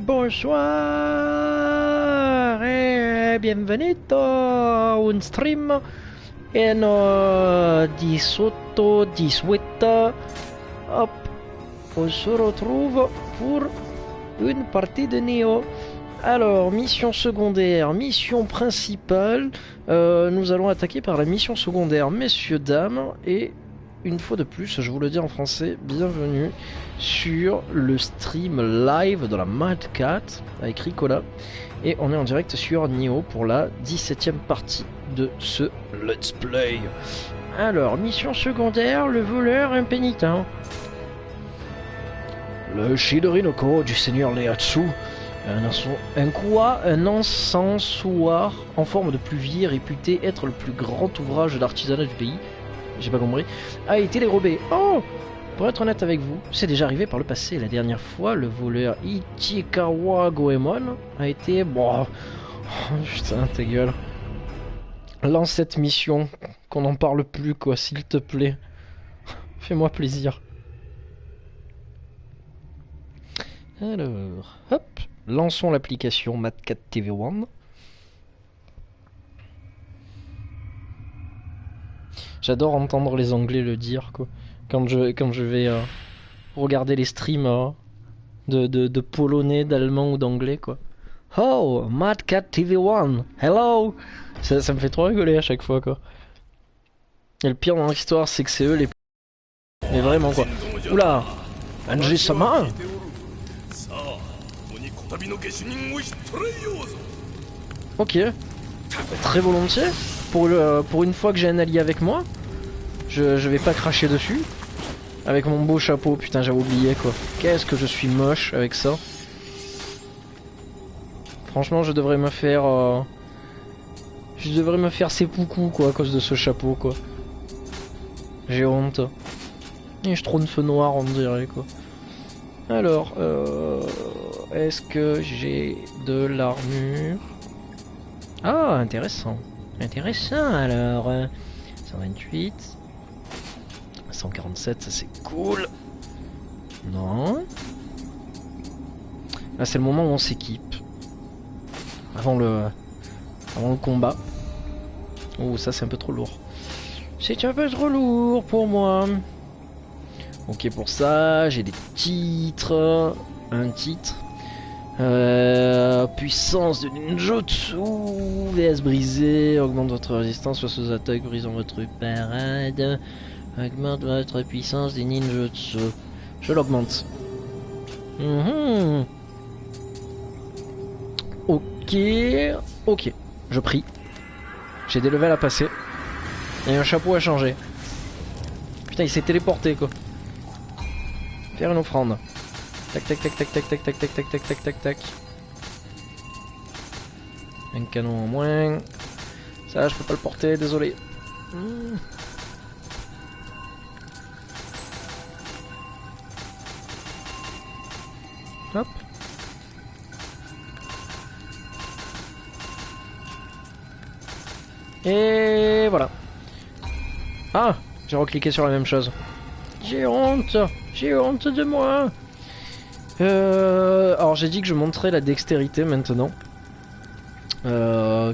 bonsoir et bienvenue dans un stream en 18. Hop, on se retrouve pour une partie de Neo. Alors, mission secondaire, mission principale, nous allons attaquer par la mission secondaire, messieurs, dames, et une fois de plus, je vous le dis en français, bienvenue sur le stream live de la Mad Cat avec Ricola, et on est en direct sur Neo pour la 17e partie de ce Let's Play. Alors, mission secondaire, le voleur impénitent. Le Shidorinoko du seigneur Leatsu. Un encensoir en forme de pluvier réputé être le plus grand ouvrage d'artisanat du pays, j'ai pas compris, a été dérobé. Oh! Pour être honnête avec vous, c'est déjà arrivé par le passé. La dernière fois, le voleur Ichikawa Goemon a été... Bon... Oh, putain, ta gueule. Lance cette mission, qu'on n'en parle plus, quoi, s'il te plaît. Fais-moi plaisir. Alors, hop. Lançons l'application MadCat TV1. J'adore entendre les Anglais le dire, quoi. Quand je vais regarder les streams de polonais, d'allemand ou d'anglais, quoi. Oh, MadCat TV1, hello. Ça me fait trop rigoler à chaque fois, quoi. Et le pire dans l'histoire, c'est que c'est eux les... Mais vraiment, quoi. Oula, Anji-sama. Ok, très volontiers. Pour une fois que j'ai un allié avec moi, je vais pas cracher dessus. Avec mon beau chapeau, putain, j'avais oublié, quoi. Qu'est-ce que je suis moche avec ça. Franchement, je devrais me faire seppuku, quoi, à cause de ce chapeau, quoi. J'ai honte. Et je trône feu noir, on dirait, quoi. Alors, est-ce que j'ai de l'armure? Ah, intéressant. Intéressant, alors. 128. 147, ça c'est cool. Non. Là, c'est le moment où on s'équipe. Avant le combat. Oh, ça c'est un peu trop lourd. C'est un peu trop lourd pour moi. Ok, pour ça, j'ai des titres. Un titre. Puissance de ninjutsu. VS brisé. Augmente votre résistance face aux attaques, brisant votre parade. Augmente votre puissance des ninjutsu. Je l'augmente. Ok. Ok. Je prie. J'ai des levels à passer. Et un chapeau à changer. Putain, il s'est téléporté, quoi. Faire une offrande. Tac tac tac tac tac tac tac tac tac tac tac tac tac. Un canon en moins. Ça je peux pas le porter, désolé. Hop. Et voilà. Ah, j'ai recliqué sur la même chose. J'ai honte de moi. Alors j'ai dit que je montrais la dextérité maintenant. Ça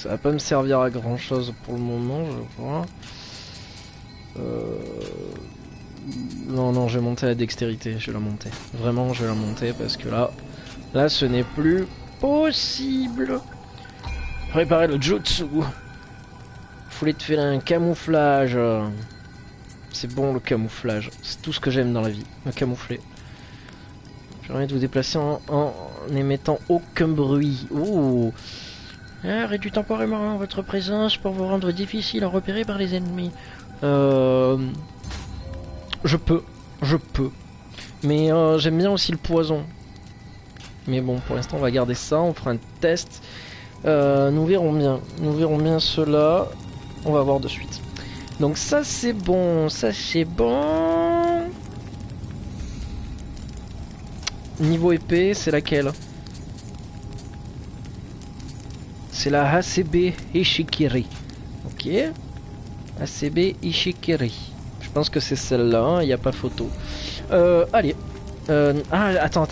va pas me servir à grand chose pour le moment, je vois. Non, je vais monter la dextérité, je vais la monter. Vraiment, je vais la monter parce que là ce n'est plus possible. Préparer le jutsu. Foulet de félin, camouflage. C'est bon le camouflage, c'est tout ce que j'aime dans la vie, me camoufler. Permet de vous déplacer en n'émettant aucun bruit. Ouh. Réduit temporairement votre présence pour vous rendre difficile à repérer par les ennemis. Je peux. Mais j'aime bien aussi le poison. Mais bon, pour l'instant on va garder ça, on fera un test. Nous verrons bien cela. On va voir de suite. Donc ça c'est bon, Niveau épée, c'est laquelle? C'est la ACB Ishikiri. Ok. ACB Ishikiri. Je pense que c'est celle-là, il n'y a pas photo. Allez, Ah, attends,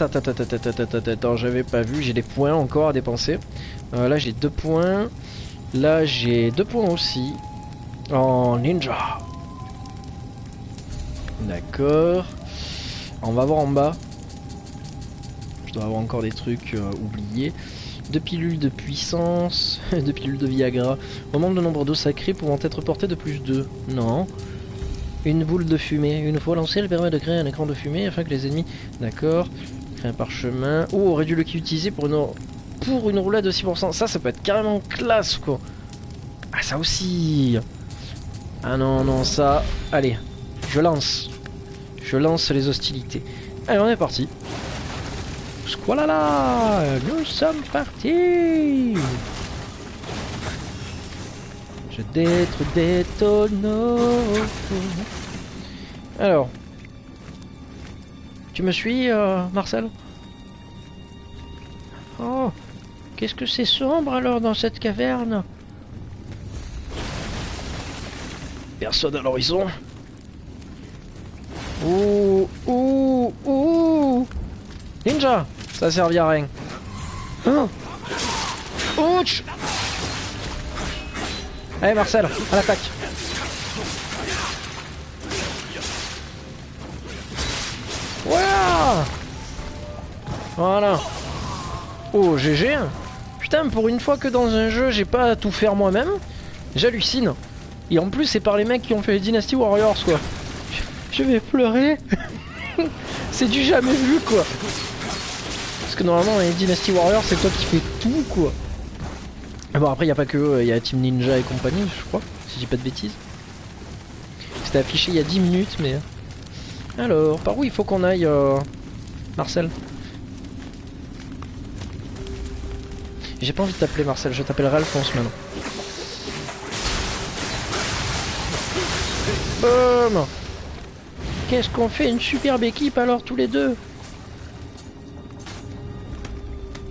j'avais pas vu, j'ai des points encore à dépenser. Là j'ai 2 points. Là j'ai 2 points aussi. En ninja. D'accord. On va voir en bas. Je dois avoir encore des trucs oubliés. 2 pilules de puissance, 2 pilules de Viagra. Augmente le nombre d'eau sacrée pouvant être portée de plus 2. Non. Une boule de fumée. Une fois lancée, elle permet de créer un écran de fumée afin que les ennemis... D'accord. Créer un parchemin. Oh, aurait dû le utiliser pour une roulade de 6%. Ça peut être carrément classe, quoi. Ah, ça aussi. Ah non, non, ça... Allez, je lance. Je lance les hostilités. Allez, on est parti. Squalala, nous sommes partis. Je détonne. Alors, tu me suis, Marcel? Oh, qu'est-ce que c'est sombre alors dans cette caverne? Personne à l'horizon. Ouh, ouh, ouh. Ninja, ça servit à rien. Oh. Ouch. Allez Marcel, à l'attaque. Voilà. Voilà. Oh GG. Putain, pour une fois que dans un jeu j'ai pas à tout faire moi-même, j'hallucine. Et en plus c'est par les mecs qui ont fait les Dynasty Warriors quoi. Je vais pleurer. C'est du jamais vu quoi. Parce que normalement les Dynasty Warriors c'est toi qui fais tout quoi. Bon après y a pas que eux, y a Team Ninja et compagnie je crois, si je dis pas de bêtises. C'était affiché il y a 10 minutes mais... Alors, par où il faut qu'on aille Marcel? J'ai pas envie de t'appeler Marcel, je t'appellerai Alphonse maintenant. Boum. Qu'est-ce qu'on fait? Une superbe équipe alors tous les deux.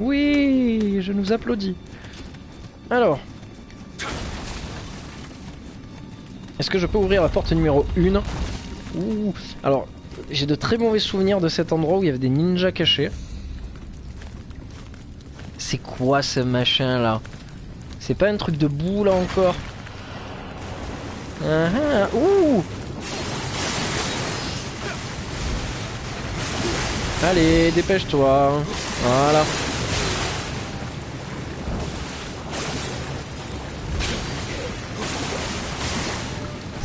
Oui, je nous applaudis. Alors. Est-ce que je peux ouvrir la porte numéro 1? Ouh. Alors, j'ai de très mauvais souvenirs de cet endroit où il y avait des ninjas cachés. C'est quoi ce machin là? C'est pas un truc de boue là encore? Ouh. Allez, dépêche-toi. Voilà.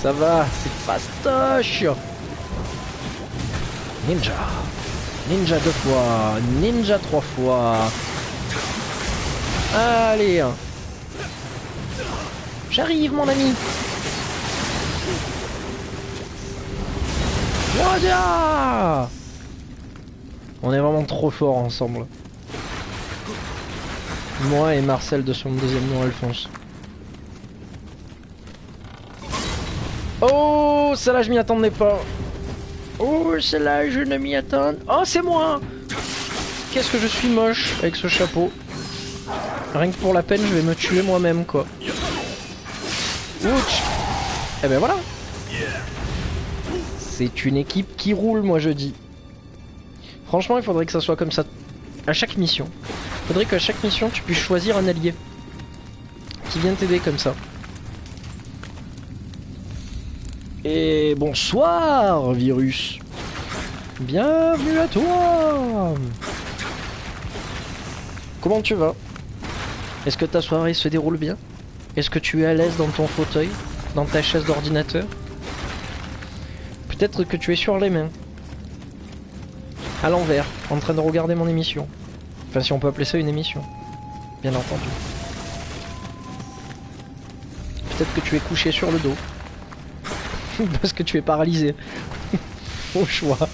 Ça va, c'est fastoche. Ninja. Ninja 2 fois. Ninja 3 fois. Allez. J'arrive mon ami. Voilà. On est vraiment trop forts ensemble. Moi et Marcel de son deuxième nom Alphonse. Oh, celle-là je m'y attendais pas. Oh, celle-là je ne m'y attends. Oh, c'est moi. Qu'est-ce que je suis moche avec ce chapeau. Rien que pour la peine, je vais me tuer moi-même quoi. Ouch. Et ben voilà. C'est une équipe qui roule, moi je dis. Franchement, il faudrait que ça soit comme ça à chaque mission. Il faudrait qu'à chaque mission, tu puisses choisir un allié qui vient t'aider comme ça. Et bonsoir, virus. Bienvenue à toi. Comment tu vas? Est-ce que ta soirée se déroule bien? Est-ce que tu es à l'aise dans ton fauteuil? Dans ta chaise d'ordinateur? Peut-être que tu es sur les mains. À l'envers, en train de regarder mon émission. Enfin, si on peut appeler ça une émission. Bien entendu. Peut-être que tu es couché sur le dos. Parce que tu es paralysé. Au choix.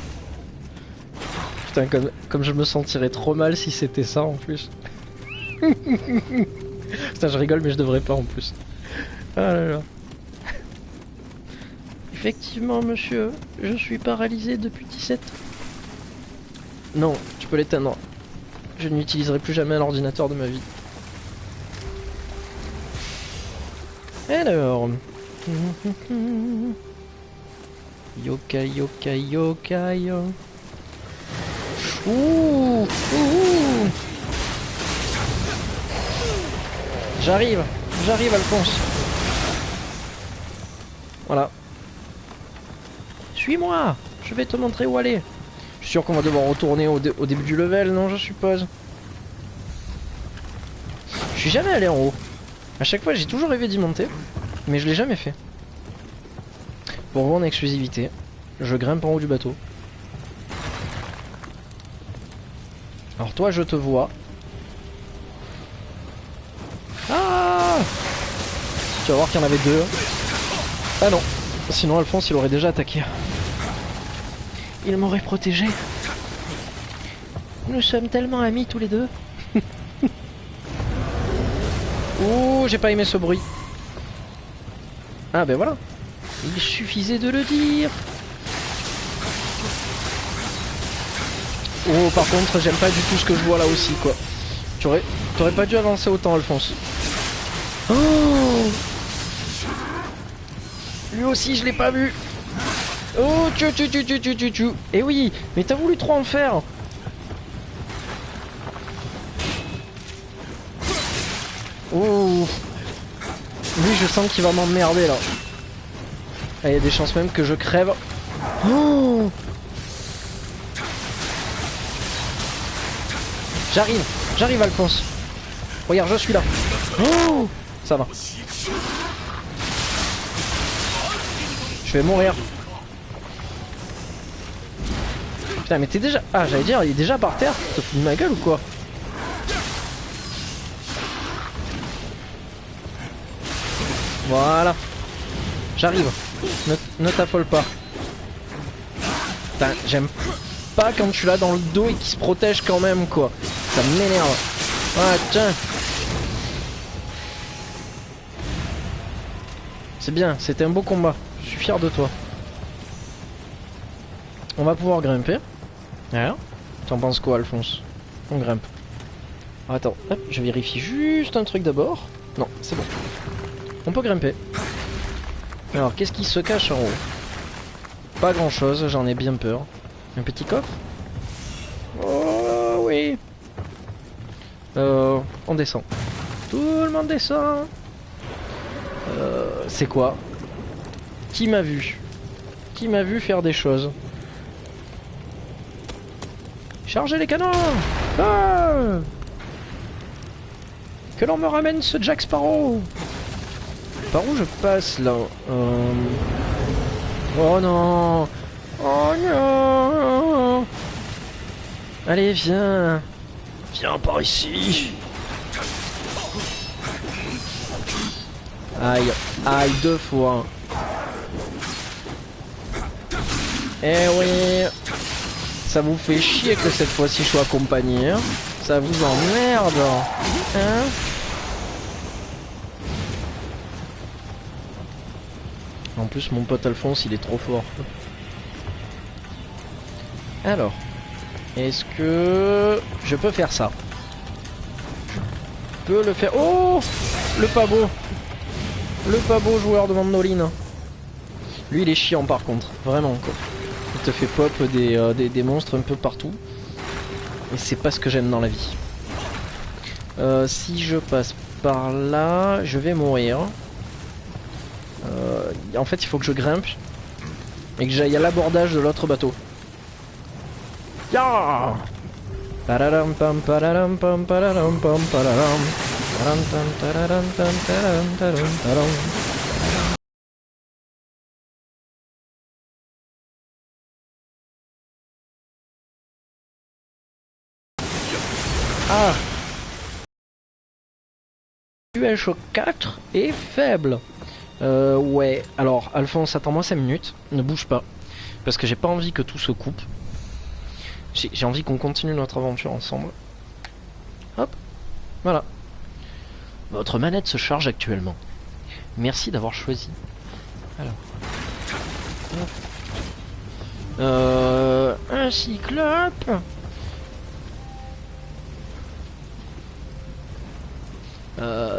Putain, comme je me sentirais trop mal si c'était ça en plus. Putain, je rigole, mais je devrais pas en plus. Ah là là. Effectivement, monsieur, je suis paralysé depuis 17 ans. Non, tu peux l'éteindre. Je n'utiliserai plus jamais un ordinateur de ma vie. Alors... Yokai, yokai, yokai. Ouh, ouh. J'arrive, Alphonse. Voilà. Suis-moi, je vais te montrer où aller. Je suis sûr qu'on va devoir retourner au début du level, non, je suppose. Je suis jamais allé en haut. À chaque fois, j'ai toujours rêvé d'y monter, mais je l'ai jamais fait. Pour vous en exclusivité, je grimpe en haut du bateau. Alors toi, je te vois. Ah! Tu vas voir qu'il y en avait deux. Ah non. Sinon Alphonse il aurait déjà attaqué. Il m'aurait protégé. Nous sommes tellement amis tous les deux. Ouh, j'ai pas aimé ce bruit. Ah ben voilà. Il suffisait de le dire. Oh par contre j'aime pas du tout ce que je vois là aussi quoi. T'aurais pas dû avancer autant Alphonse. Oh! Lui aussi je l'ai pas vu. Oh tu. Eh oui, mais t'as voulu trop en faire. Oh. Lui je sens qu'il va m'emmerder là. Ah, il y a des chances même que je crève. Oh. J'arrive Alphonse. Regarde je suis là. Oh. Ça va. Je vais mourir. Putain mais t'es déjà... Ah j'allais dire il est déjà par terre. Tu te fous de ma gueule ou quoi? Voilà. J'arrive. Ne t'affole pas. Putain j'aime pas quand tu l'as dans le dos et qu'il se protège quand même quoi. Ça m'énerve. Ah tiens. C'est bien, c'était un beau combat. Je suis fier de toi. On va pouvoir grimper. Alors, t'en penses quoi Alphonse? On grimpe. Attends, hop, je vérifie juste un truc d'abord. Non, c'est bon. On peut grimper. Alors, qu'est-ce qui se cache en haut? Pas grand chose, j'en ai bien peur. Un petit coffre? Oh oui. On descend. Tout le monde descend. C'est quoi? Qui m'a vu? Qui m'a vu faire des choses? Chargez les canons! Ah! Que l'on me ramène ce Jack Sparrow! Par où je passe là? Oh non! Oh non! Allez, viens! Viens par ici! Aïe, aïe, deux fois. Eh oui. Ça vous fait chier que cette fois-ci je sois accompagné, hein? Ça vous emmerde, hein? En plus mon pote Alphonse il est trop fort. Alors, est-ce que je peux faire ça? Je peux le faire. Oh! Le pas beau! Le pas beau joueur de Mandoline. Lui il est chiant par contre, vraiment quoi. Il te fait pop des monstres un peu partout. Et c'est pas ce que j'aime dans la vie. Si je passe par là, je vais mourir. En fait il faut que je grimpe. Et que j'aille à l'abordage de l'autre bateau. Ya! Pararam pam pararam pam pararam pam pararam. Ah! UH 4 est faible. Ouais, alors Alphonse, attends-moi 5 minutes, ne bouge pas. Parce que j'ai pas envie que tout se coupe. J'ai envie qu'on continue notre aventure ensemble. Hop, voilà. Votre manette se charge actuellement. Merci d'avoir choisi. Alors. Un cyclope.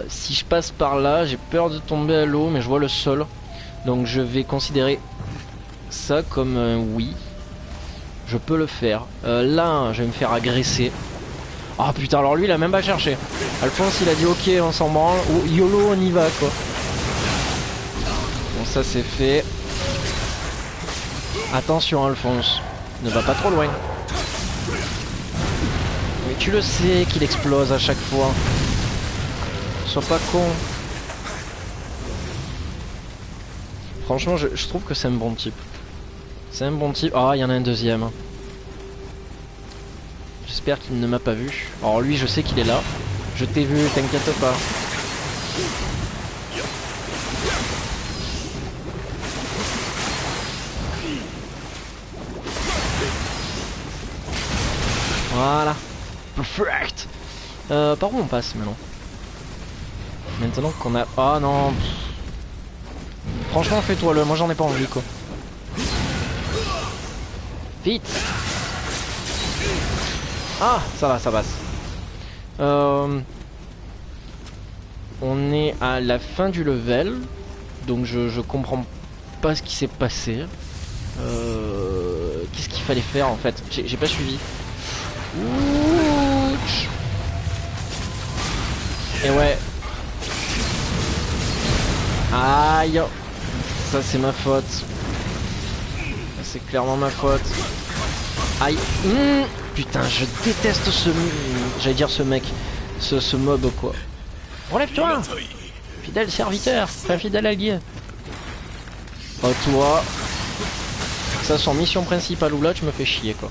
Si je passe par là, j'ai peur de tomber à l'eau, mais je vois le sol. Donc je vais considérer ça comme un oui. Je peux le faire. Là, je vais me faire agresser. Ah oh, putain, alors lui, il a même pas cherché. Alphonse, il a dit ok, on s'en branle. Ou YOLO, on y va, quoi. Bon, ça, c'est fait. Attention, Alphonse. Ne va pas trop loin. Mais tu le sais qu'il explose à chaque fois. Sois pas con. Franchement, je trouve que c'est un bon type. C'est un bon type. Ah, il y en a un deuxième. J'espère qu'il ne m'a pas vu. Alors lui, je sais qu'il est là. Je t'ai vu, t'inquiète pas. Voilà. Perfect. Par où on passe maintenant? Maintenant qu'on a... Ah non. Franchement, fais-toi le. Moi, j'en ai pas envie, quoi. Vite. Ah, ça va, ça passe. On est à la fin du level. Donc je comprends pas ce qui s'est passé. Qu'est-ce qu'il fallait faire en fait? J'ai pas suivi. Ouch. Et ouais. Aïe. Ça c'est ma faute. C'est clairement ma faute. Aïe. Putain, je déteste ce... J'allais dire ce mec. Ce mob quoi. Relève-toi. Fidèle serviteur. Enfin fidèle allié. Oh toi. Que ça soit mission principale ou là, tu me fais chier quoi.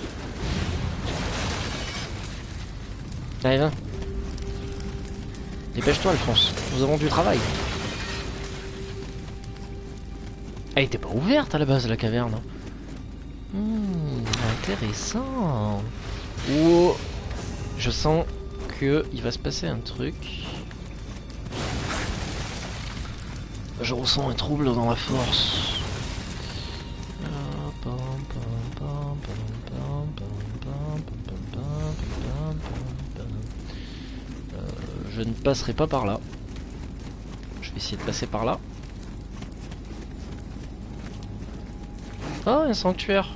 Allez viens. Dépêche-toi Alphonse. Nous avons du travail. Elle était pas ouverte à la base la caverne. Intéressant. Oh, je sens que il va se passer un truc. Je ressens un trouble dans la force. Je ne passerai pas par là. Je vais essayer de passer par là. Oh, un sanctuaire.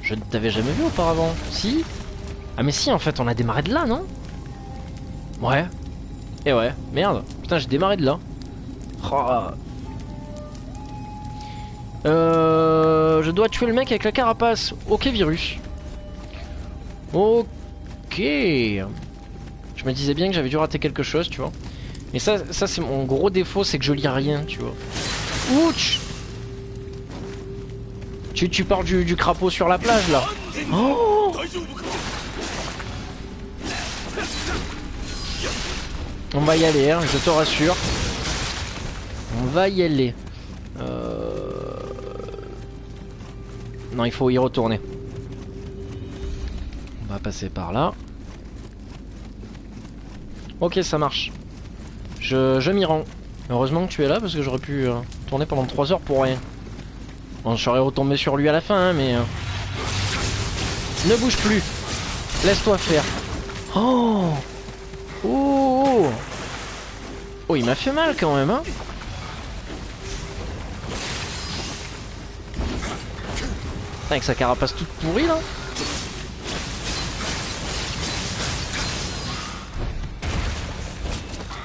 Je ne t'avais jamais vu auparavant. Si? Ah mais si, en fait, on a démarré de là, non? Ouais. Et ouais, merde. Putain, j'ai démarré de là. Oh. Je dois tuer le mec avec la carapace. Ok, virus. Ok. Je me disais bien que j'avais dû rater quelque chose, tu vois. Mais ça c'est mon gros défaut, c'est que je lis rien, tu vois. Ouch. Tu parles du crapaud sur la plage là. Oh. On va y aller, hein, je te rassure. On va y aller. Non, il faut y retourner. On va passer par là. Ok, ça marche. Je m'y rends. Heureusement que tu es là parce que j'aurais pu tourner pendant 3 heures pour rien. Bon, je serais retombé sur lui à la fin, hein, mais... Ne bouge plus. Laisse-toi faire. Oh. Oh. Oh, il m'a fait mal quand même, hein. Avec sa carapace toute pourrie, là.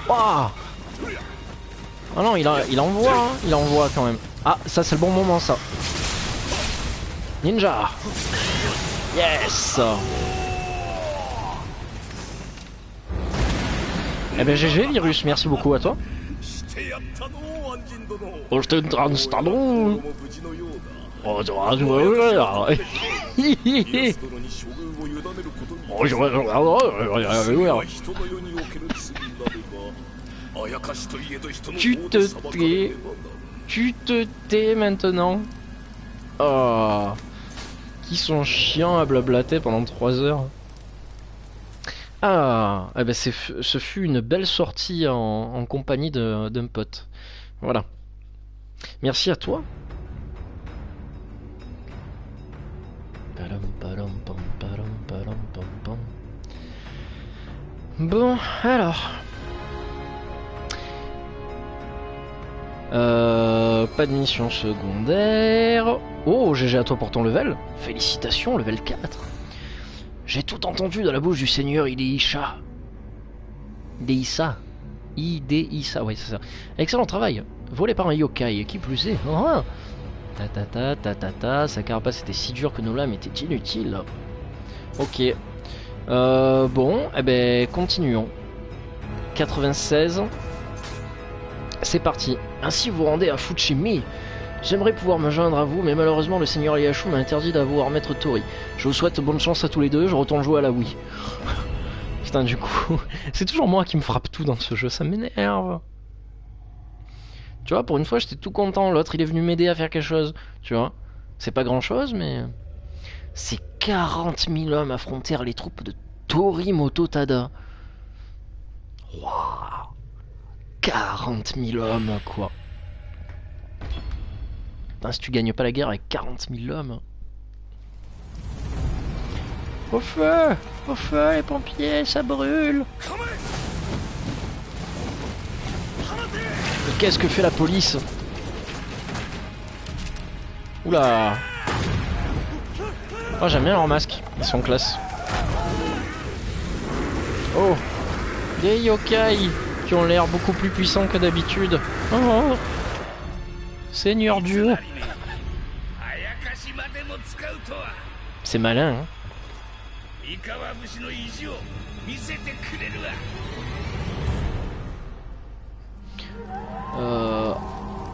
Oh. Ah non, il envoie, hein. Il envoie quand même. Ah, ça c'est le bon moment, ça. Ninja. Yes. Eh ben GG virus, merci beaucoup à toi. Tu te tais maintenant. Oh. Qui sont chiants à blablater pendant 3 heures. Ah, eh ben ce fut une belle sortie en compagnie d'un pote. Voilà. Merci à toi. Bon, alors. Pas de mission secondaire. Oh, GG à toi pour ton level. Félicitations, level 4. J'ai tout entendu de la bouche du seigneur Idaisha. Idaisha. Idaisha, ouais, c'est ça. Excellent travail. Volé par un yokai, qui plus est. Oh, sa carapace était si dure que nos lames étaient inutiles. Ok. Bon, eh ben, continuons. 96. C'est parti. Ainsi vous rendez à Fushimi. J'aimerais pouvoir me joindre à vous, mais malheureusement le seigneur Ieyasu m'a interdit d'avoir maître Tori. Je vous souhaite bonne chance à tous les deux, je retourne jouer à la Wii. Putain, du coup, c'est toujours moi qui me frappe tout dans ce jeu, ça m'énerve. Tu vois, pour une fois j'étais tout content, l'autre il est venu m'aider à faire quelque chose, tu vois. C'est pas grand chose, mais... C'est 40 000 hommes affrontèrent les troupes de Tori Mototada. Waouh, 40 000 hommes, quoi. Putain, si tu gagnes pas la guerre avec 40 000 hommes. Au feu les pompiers, ça brûle. Mais qu'est-ce que fait la police? Oula. Oh, j'aime bien leur masque, ils sont classe. Oh, des yokai qui ont l'air beaucoup plus puissants que d'habitude. Oh, Seigneur Dieu. C'est malin, hein.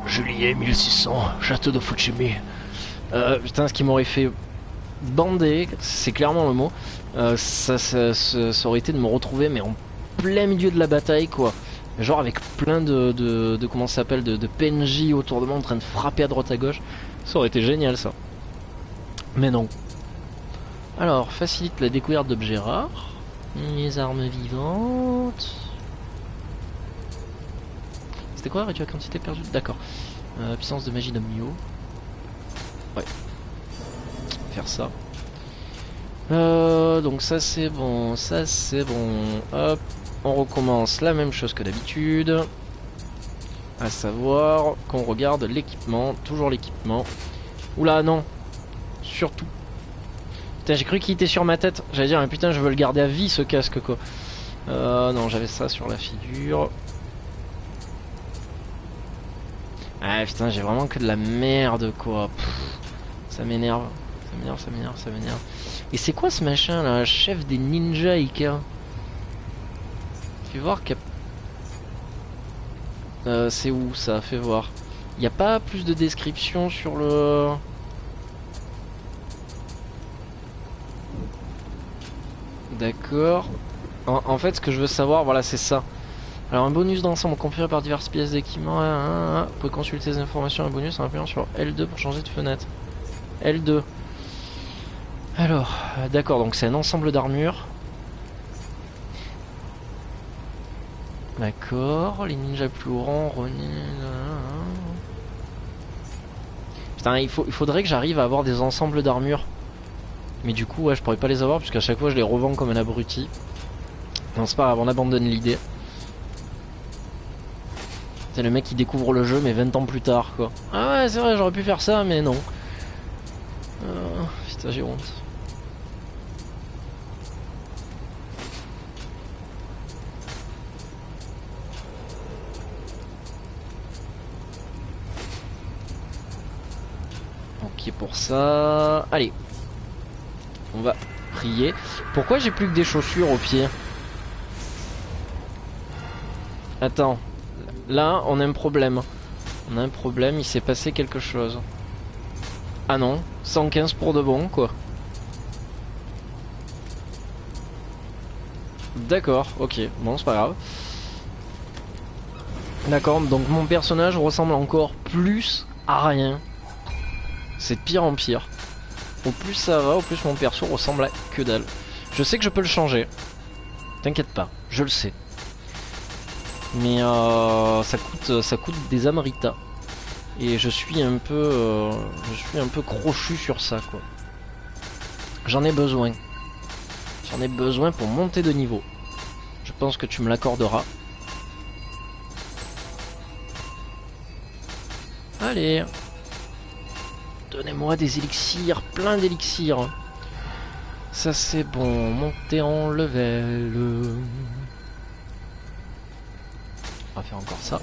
Juillet 1600, château de Fushimi. Putain, ce qui m'aurait fait bander, c'est clairement le mot, ça aurait été de me retrouver mais en plein milieu de la bataille, quoi. Genre avec plein de comment ça s'appelle, de PNJ autour de moi en train de frapper à droite à gauche. Ça aurait été génial, ça. Mais non. Alors, facilite la découverte d'objets rares. Les armes vivantes. C'était quoi? Réduire la quantité perdue? D'accord. Puissance de magie d'Omnio. Ouais. Faire ça. Donc ça c'est bon, ça c'est bon. Hop, on recommence la même chose que d'habitude. À savoir qu'on regarde l'équipement, toujours l'équipement. Oula non, surtout. Putain, j'ai cru qu'il était sur ma tête. J'allais dire mais putain, je veux le garder à vie ce casque, quoi. Non, j'avais ça sur la figure. Ah putain, j'ai vraiment que de la merde, quoi. Pff, ça m'énerve. Ça m'énerve. Et c'est quoi ce machin là? Chef des ninjas Ika. Fais voir qu'il y a... c'est où ça? Fais voir. Il n'y a pas plus de description sur le... D'accord. En fait, ce que je veux savoir, voilà, c'est ça. Alors, un bonus d'ensemble conféré par diverses pièces d'équipement. Vous pouvez consulter les informations, un bonus en appuyant sur L2 pour changer de fenêtre. L2. Alors, d'accord, donc c'est un ensemble d'armures. D'accord, les ninjas plus grands, putain, il faudrait que j'arrive à avoir des ensembles d'armures. Mais du coup, ouais, je pourrais pas les avoir, puisqu'à chaque fois je les revends comme un abruti. Non, c'est pas grave, on abandonne l'idée. C'est le mec qui découvre le jeu, mais 20 ans plus tard, quoi. Ah ouais, c'est vrai, j'aurais pu faire ça, mais non. Putain, j'ai honte. Ok pour ça. Allez. On va prier. Pourquoi j'ai plus que des chaussures aux pieds? Attends. Là, on a un problème. On a un problème, il s'est passé quelque chose. Ah non, 115 pour de bon, quoi. D'accord, ok. Bon, c'est pas grave. D'accord, donc mon personnage ressemble encore plus à rien. C'est de pire en pire. Au plus ça va, au plus mon perso ressemble à que dalle. Je sais que je peux le changer. T'inquiète pas, je le sais. Mais ça coûte des amritas. Et je suis un peu crochu sur ça, quoi. J'en ai besoin. J'en ai besoin pour monter de niveau. Je pense que tu me l'accorderas. Allez. Donnez-moi des élixirs, plein d'élixirs. Ça c'est bon, monter en level. On va faire encore ça.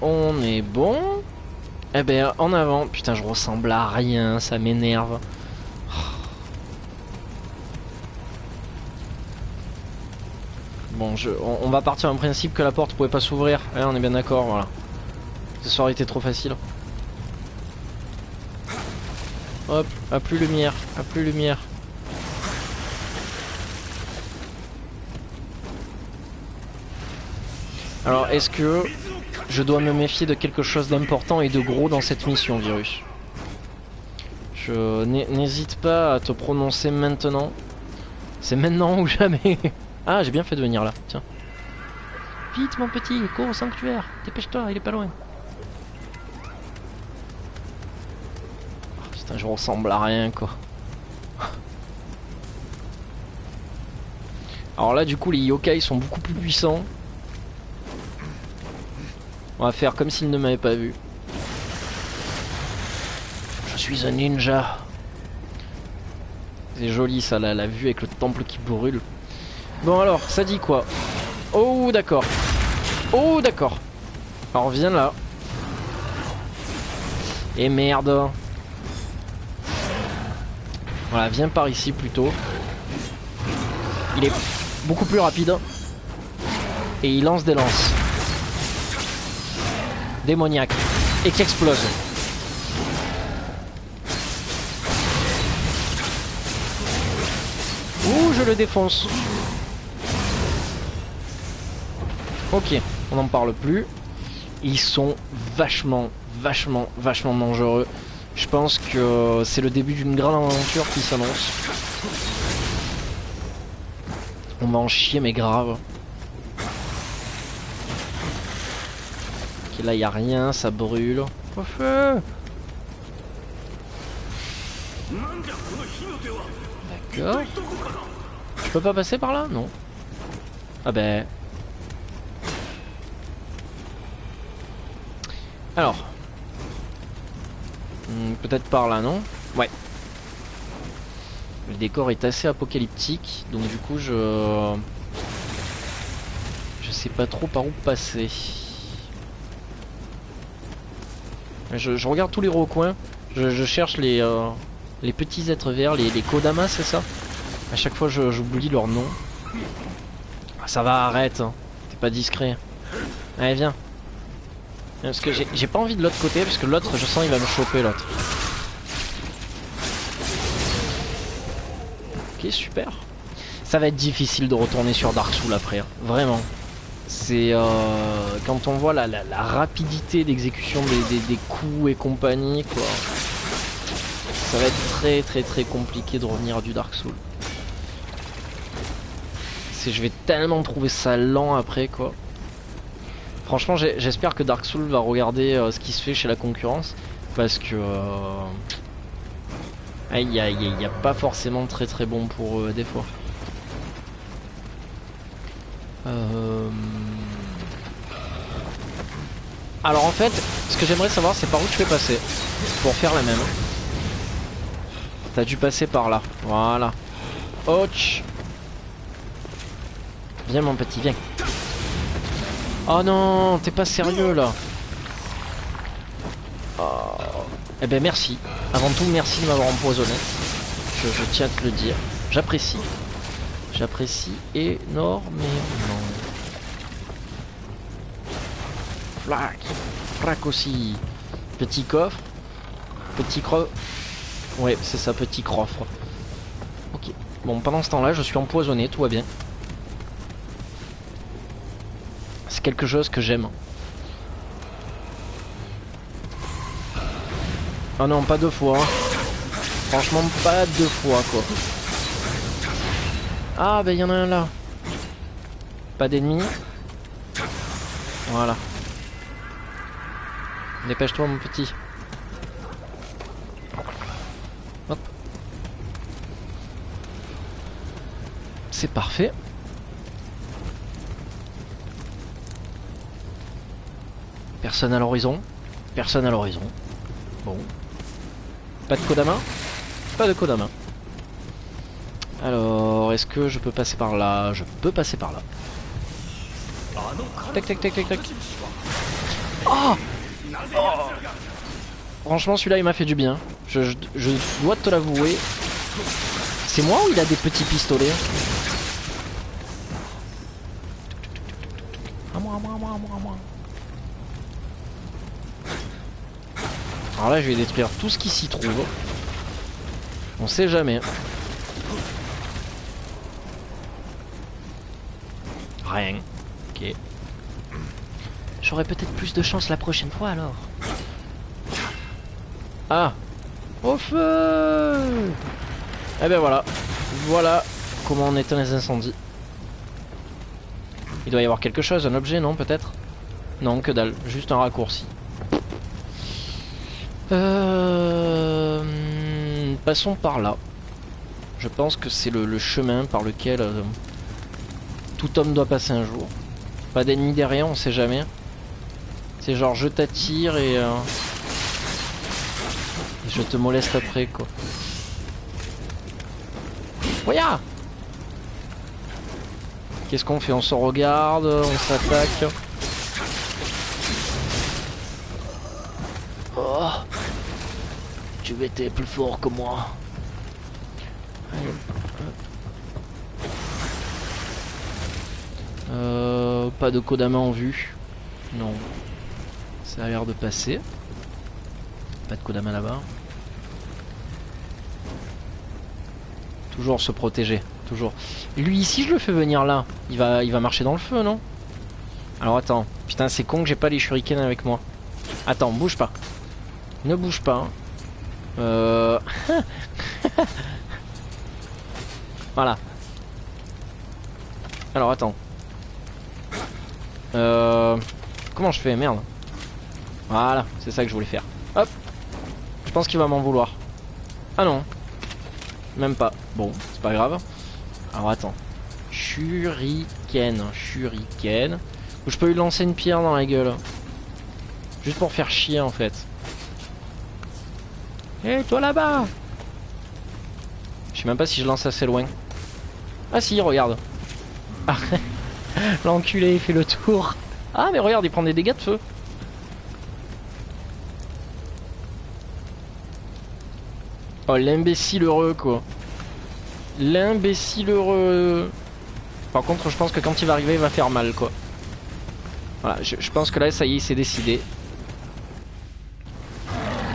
On est bon. Eh ben en avant. Putain, je ressemble à rien, ça m'énerve. Bon, on va partir en principe que la porte pouvait pas s'ouvrir. Ouais, on est bien d'accord, voilà. Ça aurait été trop facile. Hop, à plus lumière, à plus lumière. Alors, est-ce que je dois me méfier de quelque chose d'important et de gros dans cette mission, Virus? N'hésite pas à te prononcer maintenant. C'est maintenant ou jamais. Ah, j'ai bien fait de venir là, tiens. Vite, mon petit, cours au sanctuaire. Dépêche-toi, il est pas loin. Oh, putain, je ressemble à rien, quoi. Alors là, du coup, les yokai sont beaucoup plus puissants. On va faire comme s'ils ne m'avaient pas vu. Je suis un ninja. C'est joli ça, la vue avec le temple qui brûle. Bon alors, ça dit quoi? Oh d'accord. Oh d'accord. Alors viens là. Et merde. Voilà, viens par ici plutôt. Il est beaucoup plus rapide. Et il lance des lances. Démoniaque. Et qui explose. Ouh, je le défonce. Ok, on n'en parle plus. Ils sont vachement dangereux. Je pense que c'est le début d'une grande aventure qui s'annonce. On va en chier mais grave. Ok, là il n'y a rien, ça brûle. Au feu. D'accord. Je peux pas passer par là? Non. Ah ben... Alors. Peut-être par là, non? Ouais. Le décor est assez apocalyptique, donc du coup je sais pas trop par où passer. Je regarde tous les recoins. Je cherche les petits êtres verts, les Kodama, c'est ça? À chaque fois j'oublie leur nom. Ah, ça va, arrête. Hein. T'es pas discret. Allez, viens. Parce que j'ai pas envie de l'autre côté, parce que l'autre, je sens il va me choper l'autre. Ok, super. Ça va être difficile de retourner sur Dark Souls après, hein. Vraiment. C'est quand on voit la rapidité d'exécution des coups et compagnie, quoi. Ça va être très compliqué de revenir à du Dark Souls. Je vais tellement trouver ça lent après, quoi. Franchement, j'espère que Dark Souls va regarder ce qui se fait chez la concurrence, parce que il y a pas forcément très bon pour eux des fois. Alors en fait, ce que j'aimerais savoir, c'est par où tu fais passer pour faire la même. T'as dû passer par là, voilà. Ouch. Viens mon petit, viens. Oh non, t'es pas sérieux là. Oh. Eh ben merci. Avant tout, merci de m'avoir empoisonné. Je tiens à te le dire. J'apprécie. J'apprécie énormément. Flac. Flac aussi. Petit coffre. Petit coffre. Ouais, c'est ça, petit coffre. Ok. Bon, pendant ce temps-là, je suis empoisonné, tout va bien. C'est quelque chose que j'aime. Oh non, pas deux fois. Hein. Franchement, pas deux fois, quoi. Ah, ben il y en a un là. Pas d'ennemis. Voilà. Dépêche-toi mon petit. Hop. C'est parfait. Personne à l'horizon. Personne à l'horizon. Bon. Pas de Kodama? Pas de Kodama. Alors, est-ce que je peux passer par là? Je peux passer par là. Tac tac tac tac tac. Oh, oh. Franchement celui-là il m'a fait du bien. Je dois te l'avouer. C'est moi ou il a des petits pistolets? À moi, à moi, à moi, à moi, à moi. Alors là je vais détruire tout ce qui s'y trouve. On sait jamais. Rien. Ok. J'aurai peut-être plus de chance la prochaine fois alors. Ah. Au feu. Eh ben voilà. Voilà comment on éteint les incendies. Il doit y avoir quelque chose, un objet, non peut-être? Non, que dalle. Juste un raccourci. Passons par là. Je pense que c'est le chemin par lequel tout homme doit passer un jour. Pas d'ennemis derrière, on sait jamais. C'est genre je t'attire et je te moleste après quoi. Voya. Qu'est-ce qu'on fait? On se regarde, on s'attaque. Oh, tu étais plus fort que moi. Pas de Kodama en vue. Non. Ça a l'air de passer. Pas de Kodama là-bas. Toujours se protéger. Toujours. Lui ici je le fais venir là. Il va marcher dans le feu, non? Alors attends. Putain c'est con que j'ai pas les shurikens avec moi. Attends, bouge pas. Ne bouge pas. Voilà. Alors attends. Comment je fais? Merde. Voilà, c'est ça que je voulais faire. Hop. Je pense qu'il va m'en vouloir. Ah non. Même pas. Bon, c'est pas grave. Alors attends. Shuriken. Shuriken. Ou je peux lui lancer une pierre dans la gueule. Juste pour faire chier en fait. Hé, toi là-bas. Je sais même pas si je lance assez loin. Ah si, regarde. Ah, l'enculé il fait le tour. Ah mais regarde, il prend des dégâts de feu. Oh l'imbécile heureux quoi. L'imbécile heureux. Par contre je pense que quand il va arriver il va faire mal quoi. Voilà, je pense que là ça y est, c'est décidé.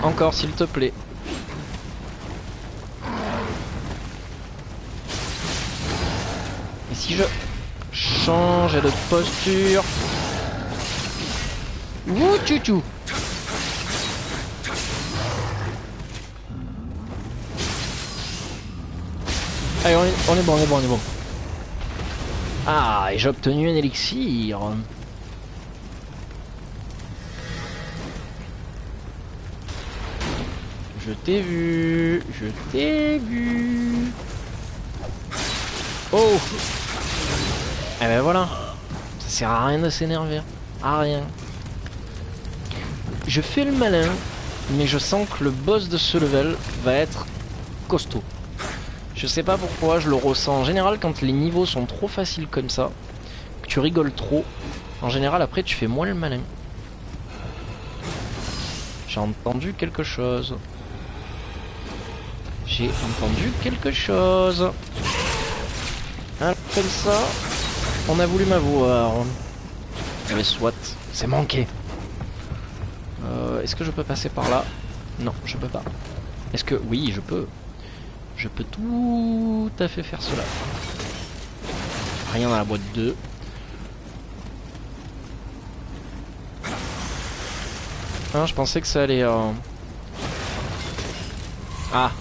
Encore s'il te plaît. Et si je change de posture. Wouh tchou. Allez on est bon, on est bon. Ah et j'ai obtenu un élixir. Je t'ai vu. Je t'ai vu. Oh. Eh ben voilà. Ça sert à rien de s'énerver. À rien. Je fais le malin. Mais je sens que le boss de ce level va être costaud. Je sais pas pourquoi, je le ressens. En général quand les niveaux sont trop faciles comme ça, que tu rigoles trop, en général après tu fais moins le malin. J'ai entendu quelque chose. J'ai entendu quelque chose. Hein, comme ça, on a voulu m'avoir. Mais soit, c'est manqué. Est-ce que je peux passer par là? Non, je peux pas. Est-ce que... Oui, je peux. Je peux tout à fait faire cela. Rien dans la boîte 2. Ah, je pensais que ça allait... Ah.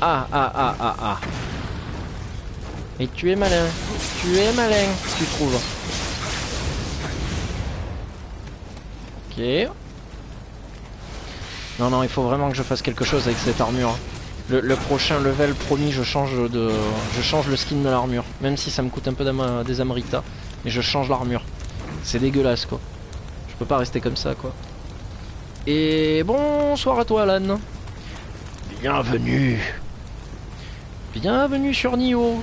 Ah. Et tu es malin. Tu es malin, tu trouves. Ok. Non, non, il faut vraiment que je fasse quelque chose avec cette armure. Le prochain level, promis, je change le skin de l'armure. Même si ça me coûte un peu des amrita. Mais je change l'armure. C'est dégueulasse, quoi. Je peux pas rester comme ça, quoi. Et bonsoir à toi, Alan. Bienvenue. Bienvenue sur Nioh.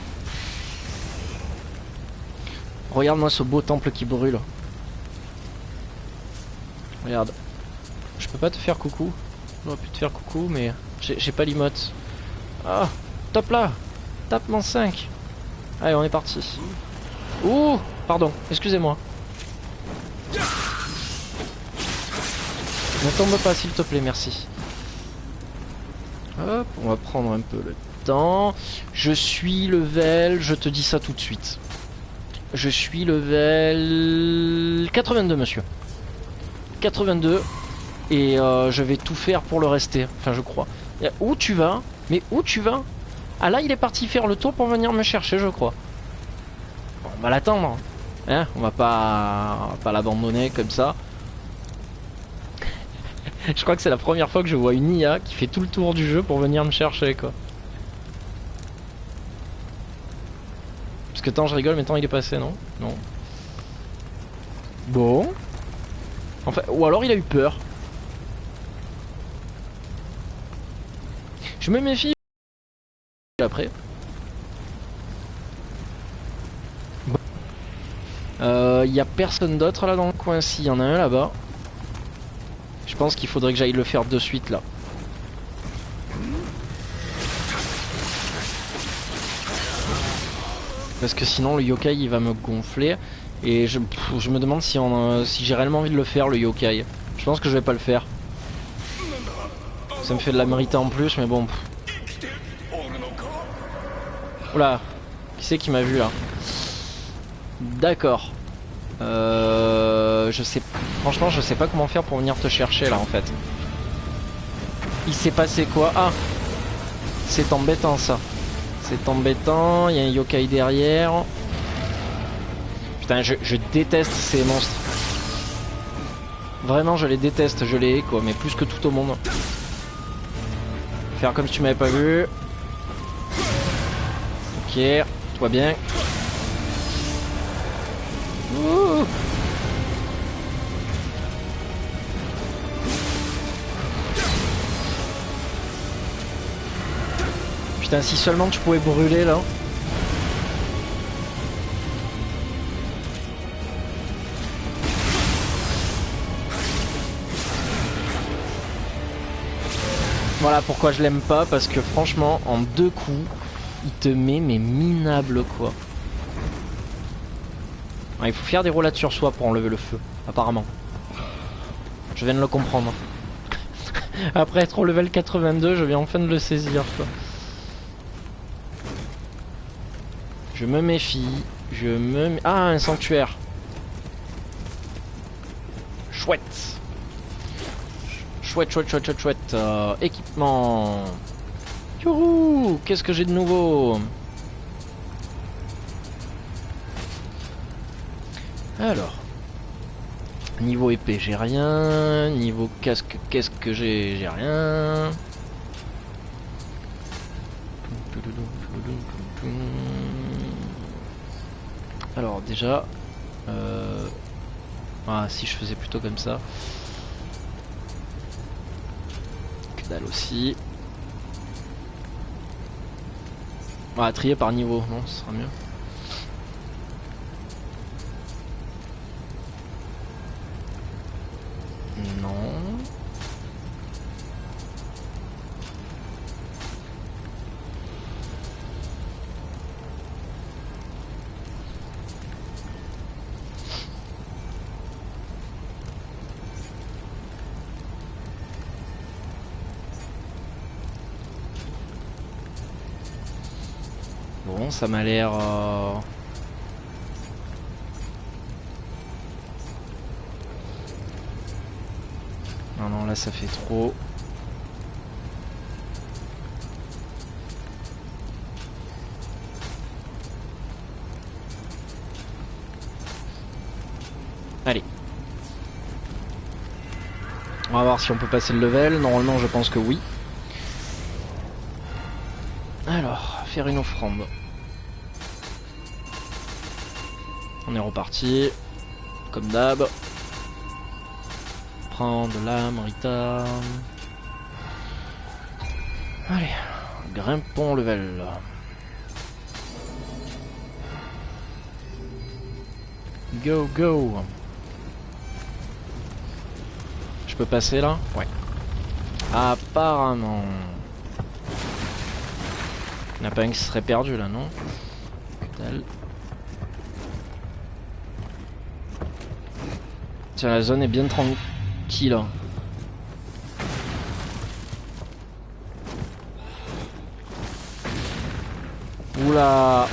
Regarde-moi ce beau temple qui brûle. Regarde. Je peux pas te faire coucou. J'aurais pu te faire coucou, mais j'ai pas l'emote. Ah, top là. Tape mon 5. Allez, on est parti. Ouh, pardon, excusez-moi. Ne tombe pas, s'il te plaît, merci. Hop, on va prendre un peu le temps. Je suis level, je te dis ça tout de suite. Je suis level 82, monsieur. 82. Et je vais tout faire pour le rester. Enfin, je crois. Où tu vas? Mais où tu vas? Ah là, il est parti faire le tour pour venir me chercher, je crois. Bon, on va l'attendre. Hein, on va pas l'abandonner comme ça. Je crois que c'est la première fois que je vois une IA qui fait tout le tour du jeu pour venir me chercher, quoi. Parce que tant je rigole, mais tant il est passé, non? Non. Bon. Enfin, ou alors il a eu peur. Je me méfie. Après. Il y a personne d'autre là dans le coin. Si, il y en a un là-bas. Je pense qu'il faudrait que j'aille le faire de suite là. Parce que sinon le yokai il va me gonfler. Et je me demande si j'ai réellement envie de le faire, le yokai. Je pense que je vais pas le faire. Ça me fait de la mérita en plus, mais bon. Oula, qui c'est qui m'a vu là? D'accord. Je sais. Franchement, je sais pas comment faire pour venir te chercher là en fait. Il s'est passé quoi? Ah, c'est embêtant ça. C'est embêtant. Il y a un yokai derrière. Putain, je déteste ces monstres. Vraiment, je les déteste. Je les hais quoi, mais plus que tout au monde. Faire comme si tu m'avais pas vu. Ok, tout va bien. Ouh. Putain, si seulement tu pouvais brûler là. Voilà pourquoi je l'aime pas, parce que franchement, en 2 coups, il te met mais minable quoi. Ah, il faut faire des roulades sur soi pour enlever le feu, apparemment. Je viens de le comprendre. Après être au level 82, je viens enfin de le saisir quoi. Je me méfie, Ah, un sanctuaire. Chouette. Chouette, chouette, chouette, chouette, chouette. Équipement. Youhou! Qu'est-ce que j'ai de nouveau? Alors. Niveau épée, j'ai rien. Niveau casque, qu'est-ce que j'ai? J'ai rien. Alors déjà... Ah, si je faisais plutôt comme ça. Que dalle aussi. Ah, trier par niveau, non, ce sera mieux. Non. Bon, ça m'a l'air... Non, non, là ça fait trop. Allez. On va voir si on peut passer le level. Normalement je pense que oui. Alors, faire une offrande. On est reparti. Comme d'hab. Prendre l'âme, Rita. Allez, grimpons level. Go, go. Je peux passer là? Ouais. Apparemment. Il n'y en a pas un qui serait perdu là, non? Tiens, la zone est bien tranquille. Oula,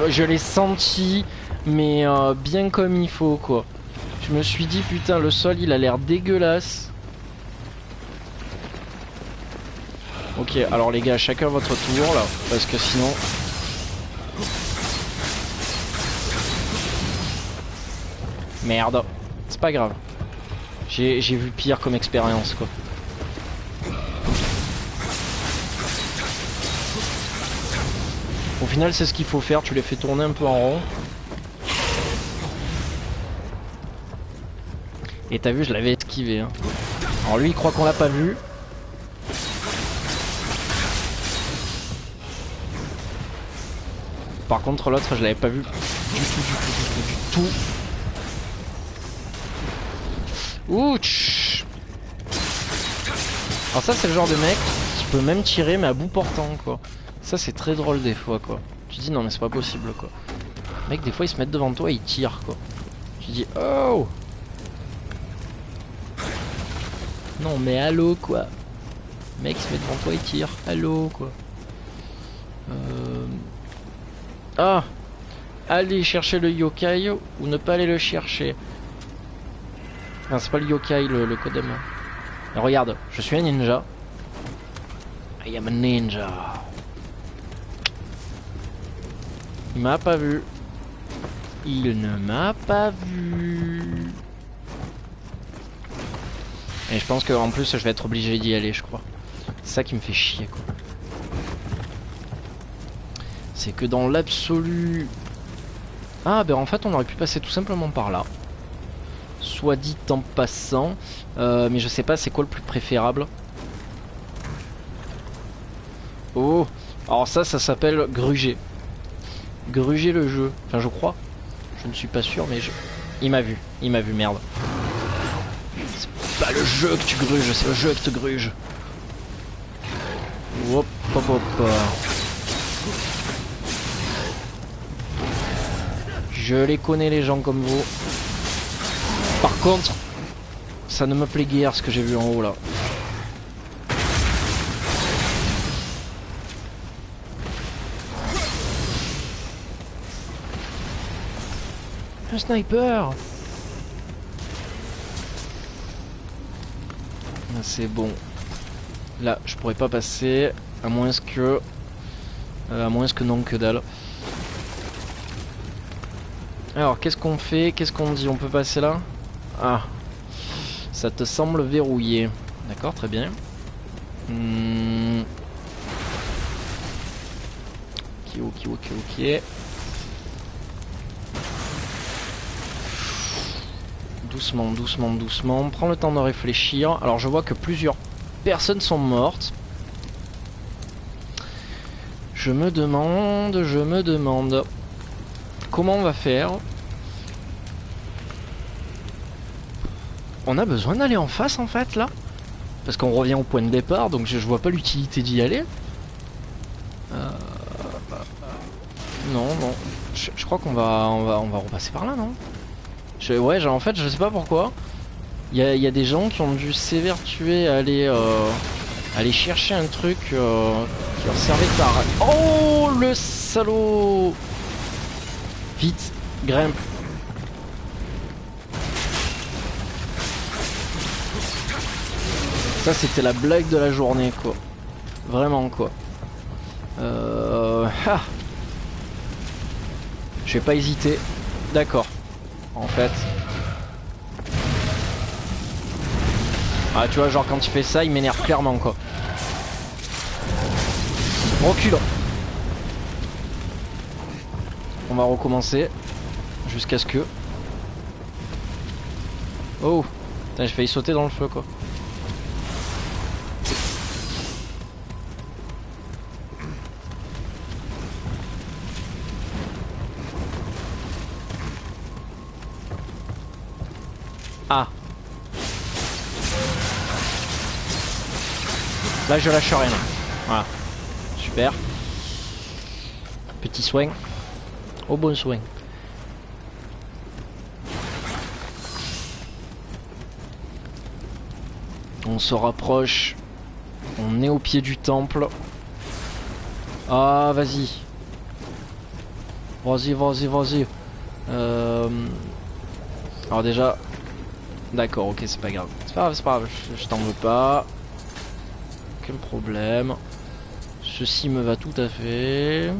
je l'ai senti, mais bien comme il faut quoi. Je me suis dit putain le sol il a l'air dégueulasse. Ok, alors les gars, chacun votre tour là, parce que sinon... Merde, c'est pas grave. J'ai vu pire comme expérience quoi. Au final c'est ce qu'il faut faire, tu les fais tourner un peu en rond. Et t'as vu, je l'avais esquivé. Hein. Alors lui il croit qu'on l'a pas vu. Par contre l'autre je l'avais pas vu du tout. Ouch. Alors ça c'est le genre de mec qui peut même tirer mais à bout portant quoi. Ça c'est très drôle des fois quoi. Tu dis non mais c'est pas possible quoi. Mec des fois ils se mettent devant toi et ils tirent quoi. Tu dis oh. Non mais allô quoi. Mec il se met devant toi et tire. Allô quoi. Ah. Aller chercher le yokai ou ne pas aller le chercher. Enfin, c'est pas le yokai le code. Mais regarde, je suis un ninja. I am a ninja. Il m'a pas vu. Il ne m'a pas vu. Et je pense qu'en plus je vais être obligé d'y aller je crois. C'est ça qui me fait chier quoi. C'est que dans l'absolu... Ah ben en fait on aurait pu passer tout simplement par là. Soit dit en passant. Mais je sais pas c'est quoi le plus préférable. Oh. Alors ça s'appelle gruger. Gruger le jeu. Enfin je crois. Je ne suis pas sûr mais je... Il m'a vu merde. C'est pas le jeu que tu gruges, c'est le jeu que tu gruges. Hop hop hop. Je les connais les gens comme vous. Par contre, ça ne me plaît guère ce que j'ai vu en haut là. Un sniper. C'est bon. Là, je pourrais pas passer à moins que non que dalle. Alors, qu'est-ce qu'on fait? Qu'est-ce qu'on dit? On peut passer là? Ah. Ça te semble verrouillé. D'accord, très bien. Ok. Doucement. Prends le temps de réfléchir. Alors, je vois que plusieurs personnes sont mortes. Je me demande. Comment on va faire? On a besoin d'aller en face en fait là? Parce qu'on revient au point de départ donc je vois pas l'utilité d'y aller. Non. Je crois qu'on va repasser par là non? Ouais en fait je sais pas pourquoi. Il y a des gens qui ont dû s'évertuer à aller chercher un truc qui leur servait de barre. Oh le salaud! Vite, grimpe. Ça c'était la blague de la journée quoi. Vraiment quoi. Ah. Je vais pas hésiter. D'accord. En fait. Ah tu vois genre quand il fait ça il m'énerve clairement quoi. Recule. On va recommencer. Jusqu'à ce que... Oh putain j'ai failli sauter dans le feu quoi. Ah. Là je lâche rien. Voilà. Super. Petit soin. Au bon soin. On se rapproche. On est au pied du temple. Ah vas-y. Vas-y, vas-y, vas-y. Alors déjà... D'accord, ok, c'est pas grave. C'est pas grave, c'est pas grave. Je t'en veux pas. Aucun problème. Ceci me va tout à fait.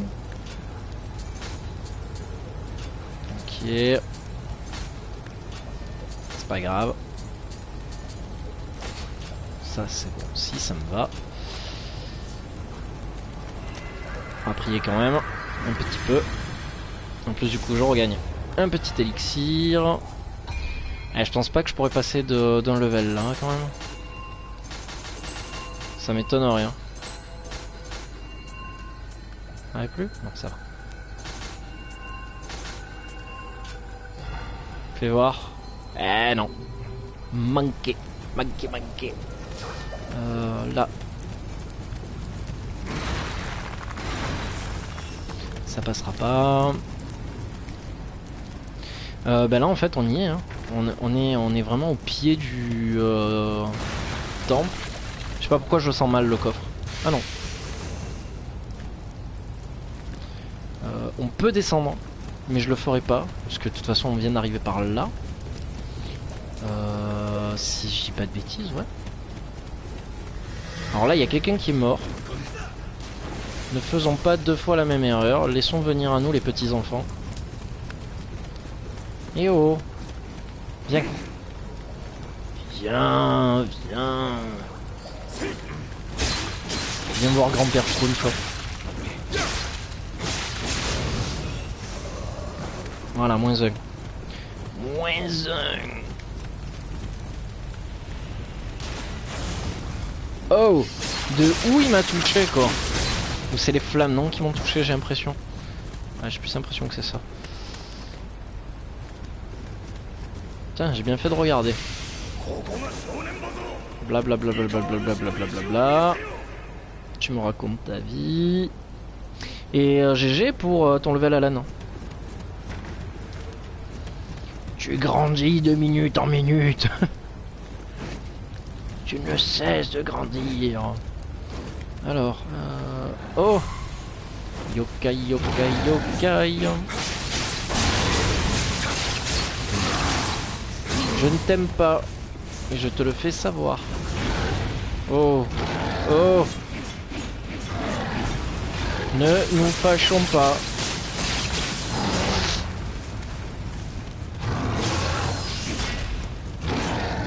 Ok. C'est pas grave. Ça c'est bon aussi, ça me va. On va prier quand même. Un petit peu. En plus du coup je regagne un petit élixir. Eh, je pense pas que je pourrais passer d'un level là quand même. Ça m'étonnerait. Hein. Ah, plus? Non, ça va. Fais voir. Eh non. Manqué. Manqué. Là. Ça passera pas. Ben là en fait on y est. Hein. On est vraiment au pied du temple. Je sais pas pourquoi je sens mal le coffre. Ah non. On peut descendre, mais je le ferai pas parce que de toute façon on vient d'arriver par là. Si je dis pas de bêtises, ouais. Alors là il y a quelqu'un qui est mort. Ne faisons pas deux fois la même erreur. Laissons venir à nous les petits enfants. Eh oh. Viens. Viens. Viens voir grand-père Schtroumpf. Voilà, -1. -1. Oh. De où il m'a touché quoi? Ou c'est les flammes non qui m'ont touché j'ai l'impression. Ah, j'ai plus l'impression que c'est ça. Putain, j'ai bien fait de regarder. Blablabla. Tu me racontes ta vie. Et GG pour ton level Alan. Tu grandis de minute en minute. Tu ne cesses de grandir. Alors, oh. Yokai. Je ne t'aime pas. Et je te le fais savoir. Oh. Ne nous fâchons pas.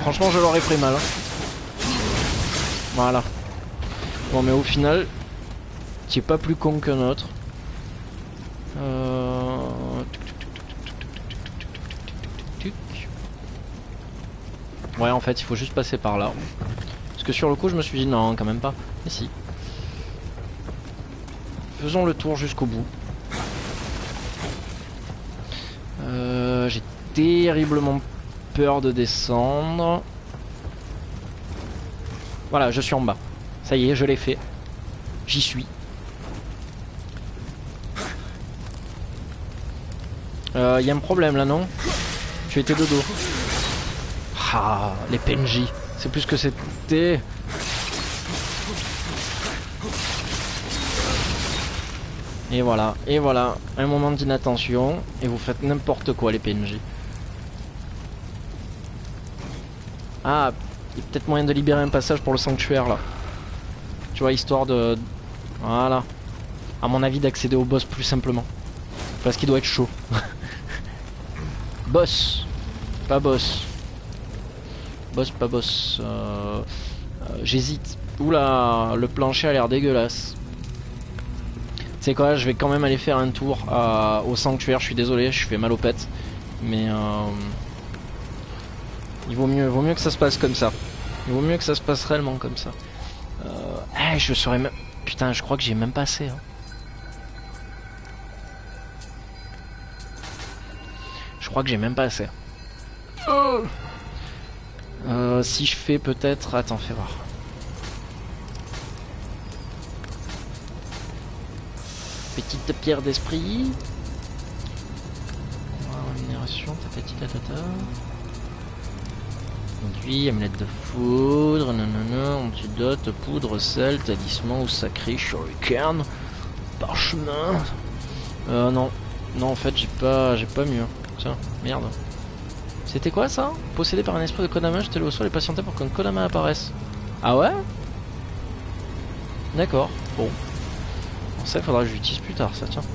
Franchement, je l'aurais pris mal. Hein. Voilà. Bon, mais au final, tu es pas plus con qu'un autre. Ouais, en fait, il faut juste passer par là. Parce que sur le coup, je me suis dit non, quand même pas. Mais si. Faisons le tour jusqu'au bout. J'ai terriblement peur de descendre. Voilà, je suis en bas. Ça y est, je l'ai fait. J'y suis. Y a un problème là, non? Tu étais dodo. Ah, les PNJ. C'est plus que c'était. Et voilà, un moment d'inattention et vous faites n'importe quoi les PNJ. Ah, il y a peut-être moyen de libérer un passage pour le sanctuaire là. Tu vois, histoire de... Voilà. À mon avis d'accéder au boss plus simplement. Parce qu'il doit être chaud. Boss. Pas boss. Boss, pas boss. J'hésite. Oula, le plancher a l'air dégueulasse. Tu sais quoi, je vais quand même aller faire un tour au sanctuaire. Je suis désolé, je fais mal aux pètes. Mais il vaut mieux que ça se passe comme ça. Il vaut mieux que ça se passe réellement comme ça. Je saurais même... Putain, je crois que j'ai même pas assez. Hein. Je crois que j'ai même pas assez. Si je fais peut-être... Attends, fais voir. Petite pierre d'esprit. Rémunération, tatati tatata. Conduit, amulette de foudre, nanana, antidote, poudre, sel, talisman ou sacré, shuriken, parchemin. Non. Non, en fait, j'ai pas mieux. Tiens, merde. C'était quoi ça? Possédé par un esprit de Kodama, jetez-le au sol et patientez pour qu'un Kodama apparaisse. Ah ouais? D'accord, bon. Ça, il faudra que je l'utilise plus tard, ça, tiens. Ça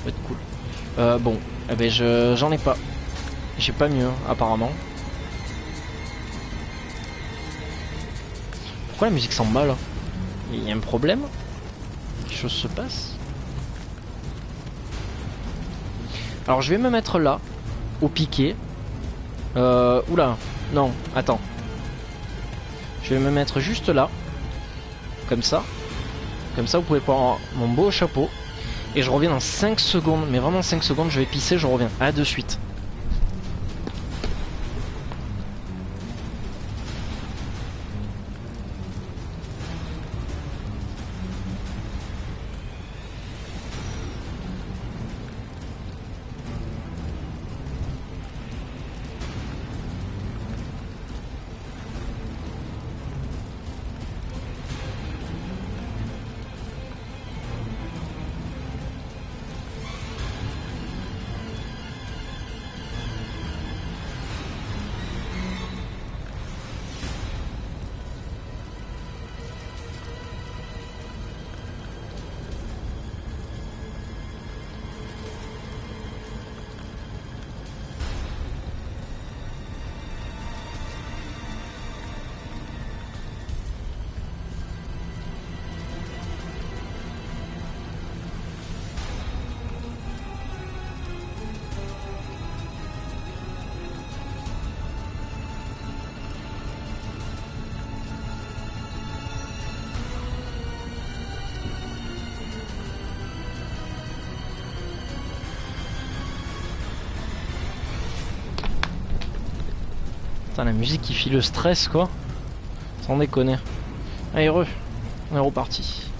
va être cool. Bon, eh ben j'en ai pas. J'ai pas mieux, apparemment. Pourquoi la musique s'emballe? Il y a un problème? Quelque chose se passe? Alors je vais me mettre là, au piqué. Oula, non, attends. Je vais me mettre juste là. Comme ça. Comme ça vous pouvez prendre mon beau chapeau. Et je reviens dans 5 secondes. Mais vraiment 5 secondes, je vais pisser, je reviens. À de suite. Putain, la musique qui file le stress quoi. Sans déconner. Allez, on est reparti.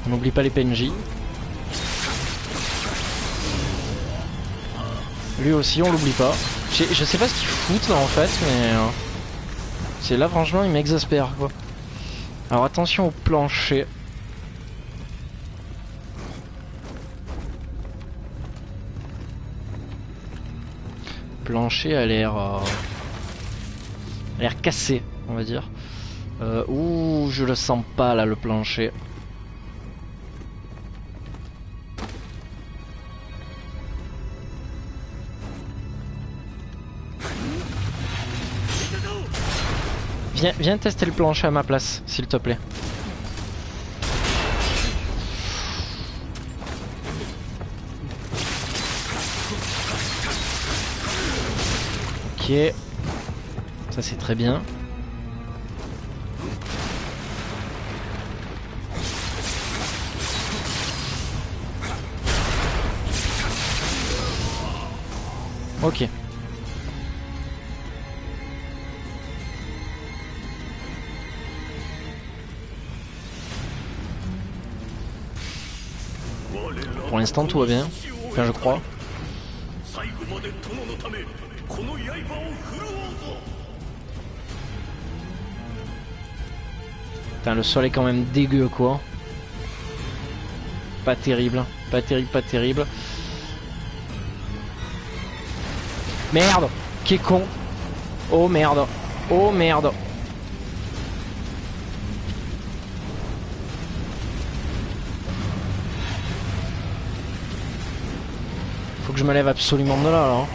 On n'oublie pas les PNJ. Lui aussi on l'oublie pas. Je sais pas ce qu'ils foutent là en fait, mais c'est là franchement il m'exaspère quoi. Alors attention au plancher. Plancher a l'air cassé on va dire. Ouh, je le sens pas là le plancher. Viens tester le plancher à ma place, s'il te plaît. Ok. Ça c'est très bien. Ok. Pour l'instant tout va bien, enfin je crois. Putain, le sol est quand même dégueu quoi. Pas terrible, pas terrible, pas terrible. Merde, qui est con. Oh merde, oh merde. Faut que je me lève absolument de là, là.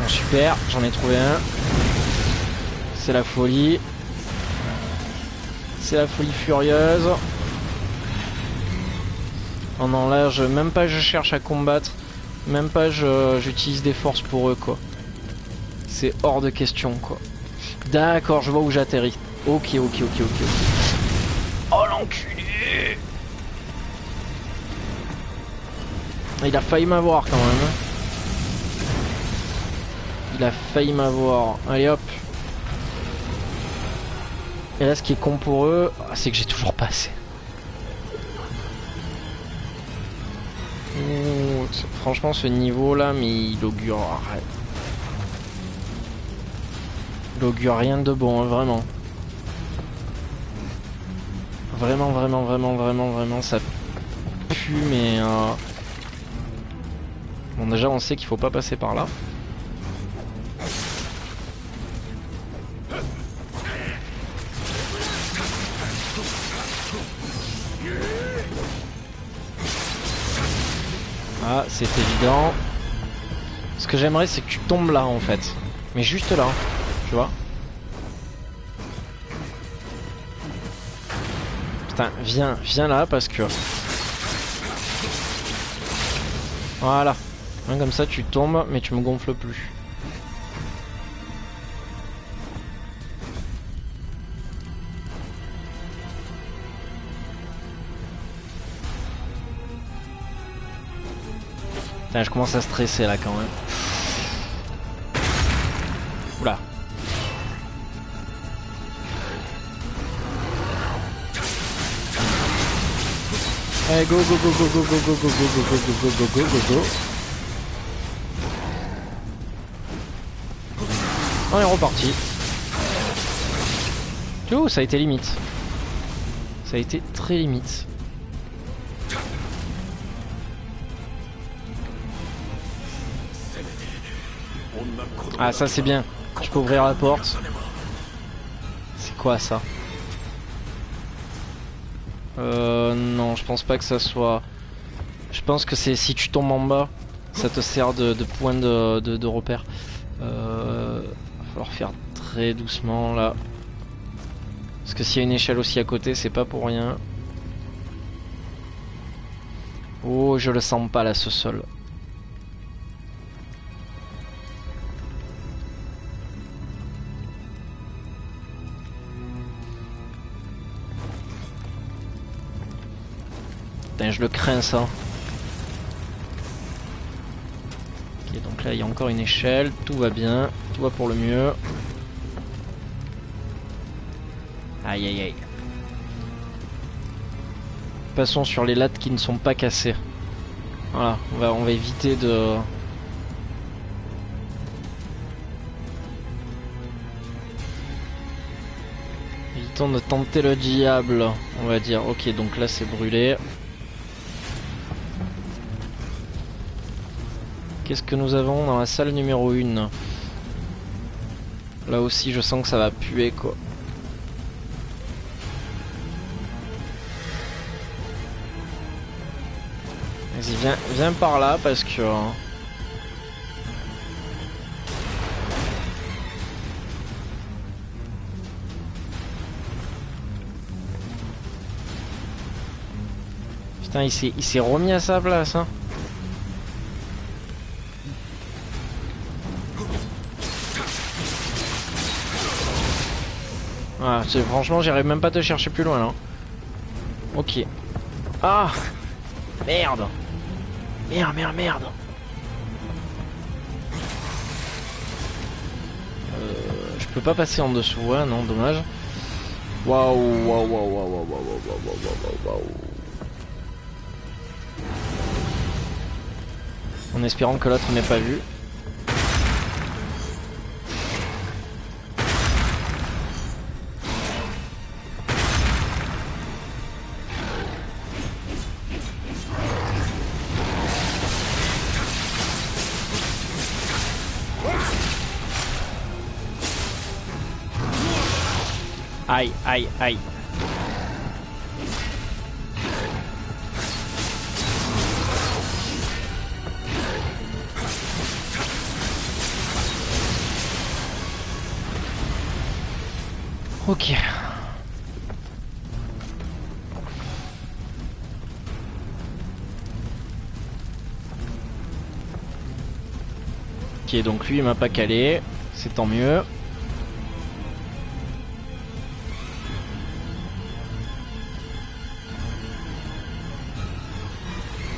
Bon, super, j'en ai trouvé un. C'est la folie. C'est la folie furieuse. Oh non, là, même pas je cherche à combattre. Même pas j'utilise des forces pour eux, quoi. C'est hors de question, quoi. D'accord, je vois où j'atterris. Ok. Oh l'enculé! Il a failli m'avoir quand même. Il a failli m'avoir. Allez hop. Et là, ce qui est con pour eux, c'est que j'ai toujours pas assez. Ouh, franchement, ce niveau-là, mais il augure... Il augure rien de bon, hein, vraiment. Vraiment, ça pue, mais... Bon, déjà, on sait qu'il faut pas passer par là. Ah, c'est évident. Ce que j'aimerais, c'est que tu tombes là, en fait. Mais juste là, tu vois. Putain, viens là, parce que... Voilà. Hein, comme ça, tu tombes, mais tu me gonfles plus. Putain, je commence à stresser là quand même. Oula. Allez, go. On est reparti. Ouh, ça a été limite. Ça a été très limite. Ah, ça c'est bien. Je peux ouvrir la porte. C'est quoi ça? Non, je pense pas que ça soit... Je pense que c'est si tu tombes en bas, ça te sert de point de repère. Va falloir faire très doucement là. Parce que s'il y a une échelle aussi à côté, c'est pas pour rien. Oh, je le sens pas là, ce sol. Putain, je le crains ça. Ok, donc là il y a encore une échelle, tout va bien, tout va pour le mieux. Aïe. Passons sur les lattes qui ne sont pas cassées. Voilà, on va éviter de... Évitons de tenter le diable, on va dire. Ok, donc là c'est brûlé. Qu'est-ce que nous avons dans la salle numéro 1? Là aussi je sens que ça va puer quoi. Vas-y, viens par là parce que... Putain, il s'est remis à sa place, hein. Ah, franchement, j'arrive même pas à te chercher plus loin, là. Ok. Ah! Merde! Merde! Je peux pas passer en dessous, hein, non, dommage. Waouh! En espérant que l'autre m'ait pas vu. Aïe, aïe, aïe. Ok. Ok, donc lui il m'a pas calé, c'est tant mieux.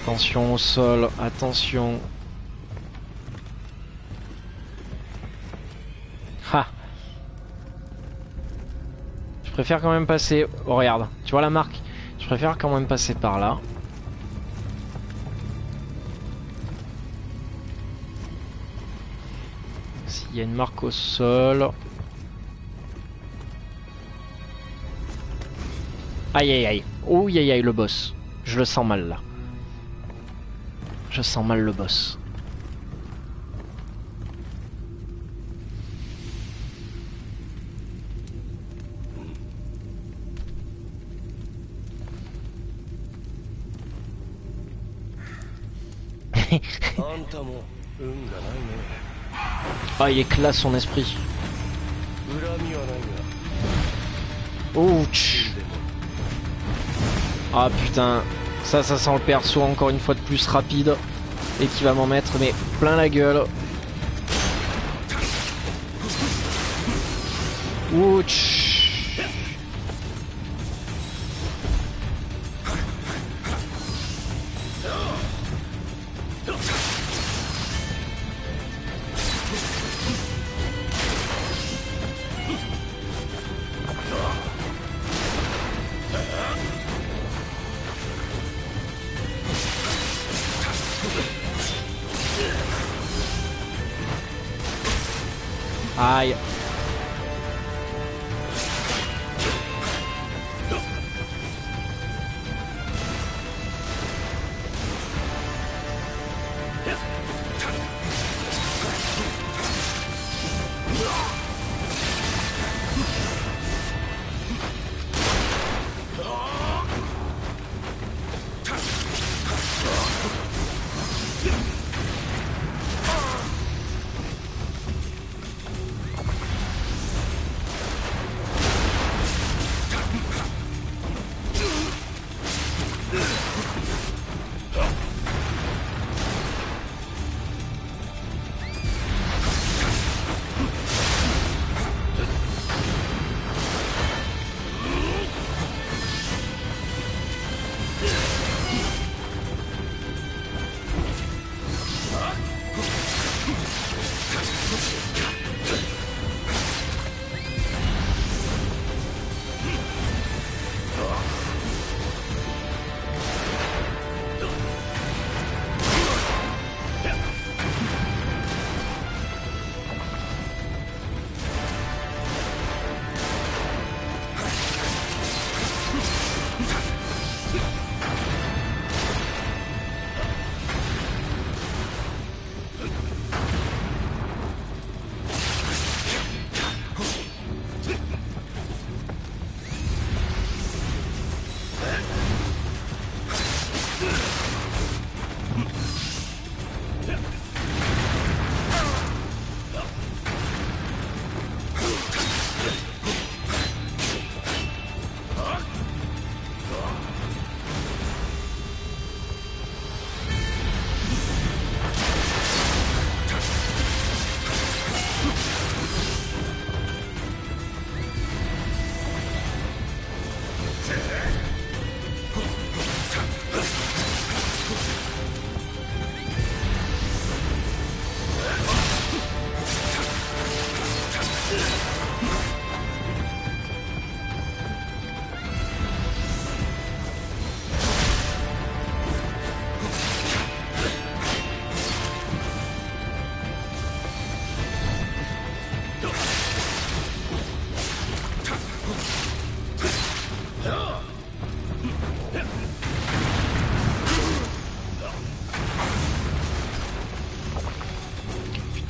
Attention au sol, attention. Ha. Je préfère quand même passer... Oh regarde, tu vois la marque? Je préfère quand même passer par là. S'il y a une marque au sol... Aïe aïe aïe. Oh aïe aïe le boss. Je le sens mal là. Je sens mal le boss. Ah, il est classe son esprit. Ouch. Ah putain, ça sent le perso encore une fois de plus rapide et qui va m'en mettre mais plein la gueule. Ouch. Aïe.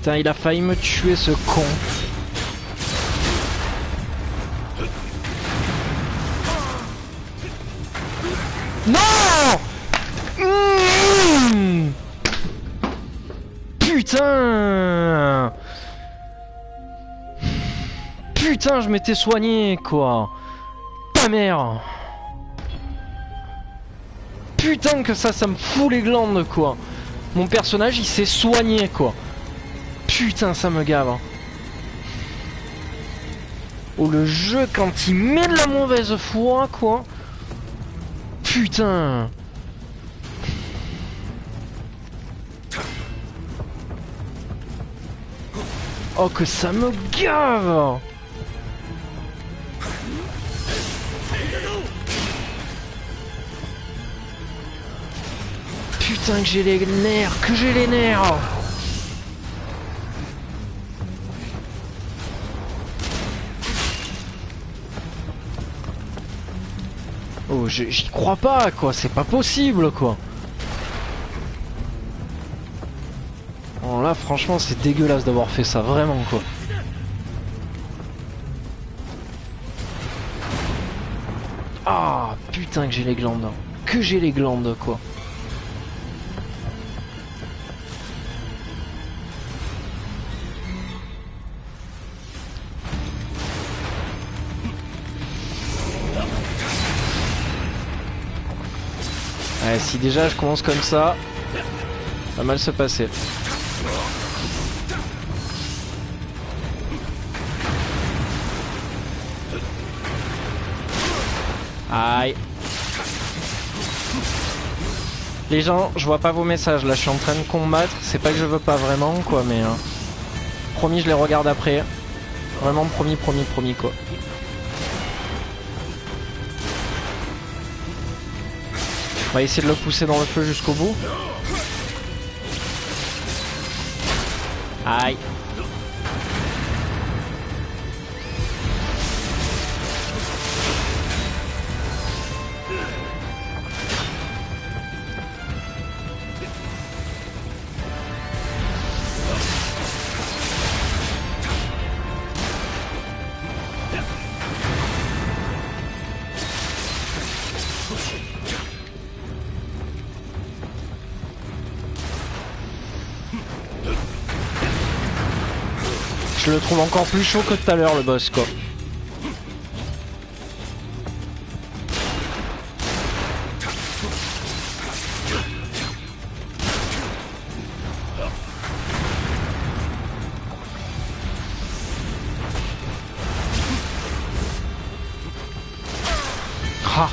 Putain, il a failli me tuer ce con. Non. Putain. Putain, je m'étais soigné, quoi. Ta mère. Putain que ça me fout les glandes, quoi. Mon personnage, il s'est soigné, quoi. Putain, ça me gave. Oh, le jeu, quand il met de la mauvaise foi, quoi. Putain. Oh, que ça me gave. Putain que j'ai les nerfs, que j'ai les nerfs. Oh, j'y crois pas, quoi, c'est pas possible, quoi. Oh là, franchement, c'est dégueulasse d'avoir fait ça, vraiment, quoi. Ah, putain que j'ai les glandes. Que j'ai les glandes, quoi. Ouais, si déjà je commence comme ça, va mal se passer. Aïe. Les gens, je vois pas vos messages là, je suis en train de combattre. C'est pas que je veux pas vraiment, quoi, mais promis, je les regarde après. Vraiment promis, promis, promis, quoi. On va essayer de le pousser dans le feu jusqu'au bout. Aïe. Je le trouve encore plus chaud que tout à l'heure, le boss, quoi. Ah.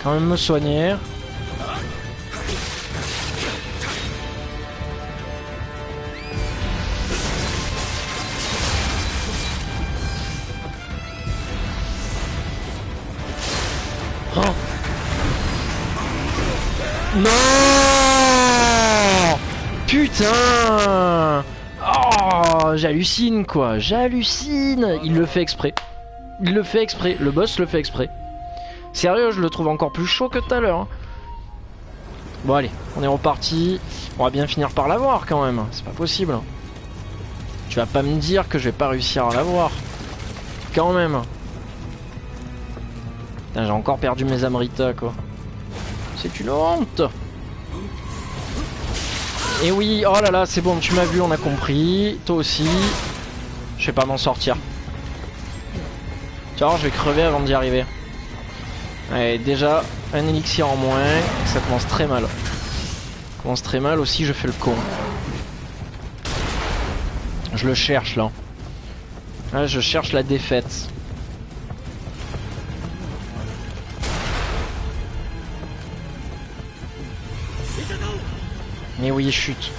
Quand même me soigner. Oh. Non. Putain. Oh, j'hallucine, quoi. J'hallucine. Il le fait exprès. Il le fait exprès. Le boss le fait exprès. Sérieux, je le trouve encore plus chaud que tout à l'heure. Bon allez, on est reparti. On va bien finir par l'avoir quand même. C'est pas possible. Tu vas pas me dire que je vais pas réussir à l'avoir. Quand même. Putain, j'ai encore perdu mes Amrita, quoi. C'est une honte. Et oui, oh là là, c'est bon, tu m'as vu, on a compris. Toi aussi. Je vais pas m'en sortir. Tu vois, je vais crever avant d'y arriver. Allez, déjà, un élixir en moins, ça commence très mal. Ça commence très mal aussi, je fais le con. Je le cherche là. Là, je cherche la défaite. Mais oui, chute.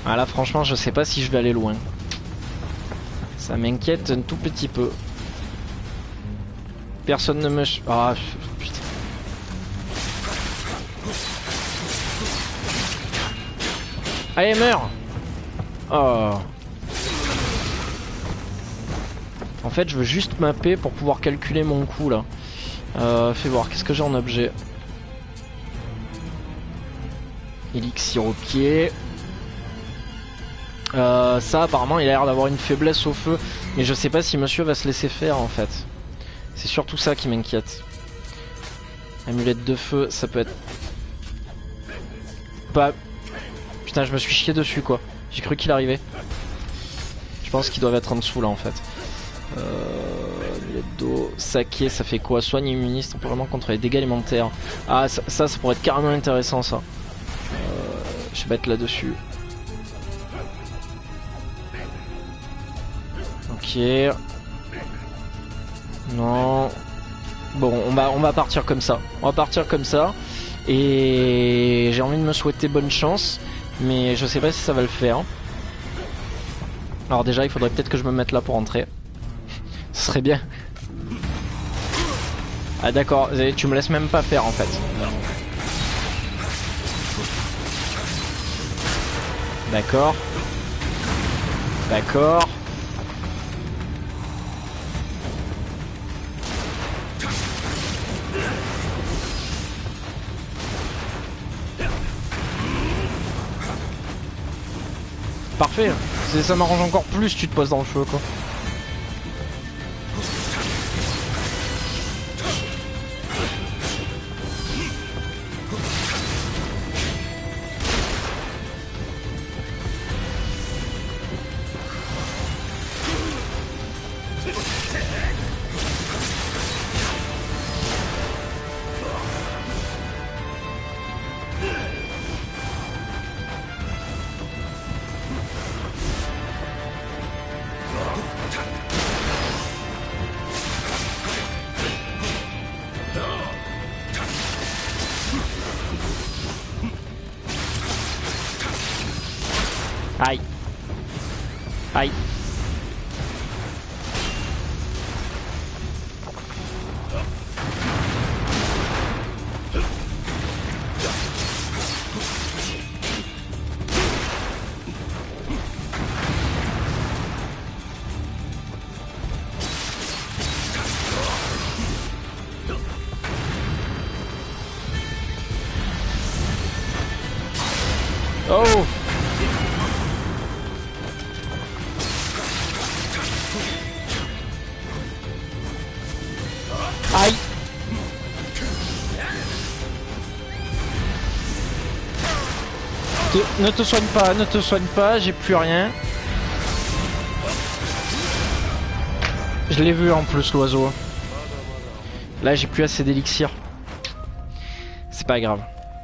Ah là, franchement, je sais pas si je vais aller loin. Ça m'inquiète un tout petit peu. Personne ne me... Ah, putain. Allez, meurs. Oh. En fait, je veux juste mapper pour pouvoir calculer mon coup, là. Fais voir, qu'est-ce que j'ai en objet? Élixir, ok. Ça apparemment il a l'air d'avoir une faiblesse au feu. Mais je sais pas si monsieur va se laisser faire en fait. C'est surtout ça qui m'inquiète. Amulette de feu, ça peut être... Pas... Putain, je me suis chié dessus quoi. J'ai cru qu'il arrivait. Je pense qu'ils doivent être en dessous là en fait. Amulette d'eau, saké, ça fait quoi? Soigne immuniste temporairement contre les dégâts alimentaires. Ah ça pourrait être carrément intéressant ça. Je vais mettre là-dessus. Ok. Non. Bon, on va partir comme ça. On va partir comme ça. Et j'ai envie de me souhaiter bonne chance. Mais je sais pas si ça va le faire. Alors déjà, il faudrait peut-être que je me mette là pour entrer. Ce serait bien. Ah d'accord, tu me laisses même pas faire en fait. D'accord. D'accord. Parfait. Ça m'arrange encore plus, tu te poses dans le feu quoi. Aïe. Aïe. Oh. Aïe. Ne te soigne pas, j'ai plus rien. Je l'ai vu en plus l'oiseau. Là j'ai plus assez d'élixir. C'est pas grave.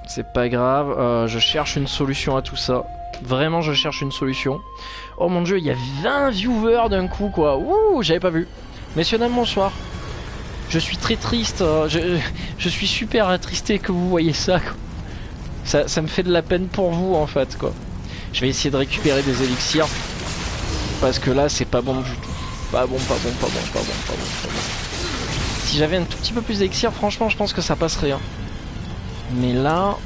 C'est pas grave, je cherche une solution à tout ça. Vraiment je cherche une solution. Oh mon dieu, il y a 20 viewers d'un coup quoi. Ouh, j'avais pas vu. Messieurs, dames, bonsoir. Je suis très triste, je suis super attristé que vous voyez ça quoi. Ça me fait de la peine pour vous en fait quoi. Je vais essayer de récupérer des élixirs. Parce que là c'est pas bon du tout. Pas bon. Si j'avais un tout petit peu plus d'élixir, franchement je pense que ça passerait hein. Mais là...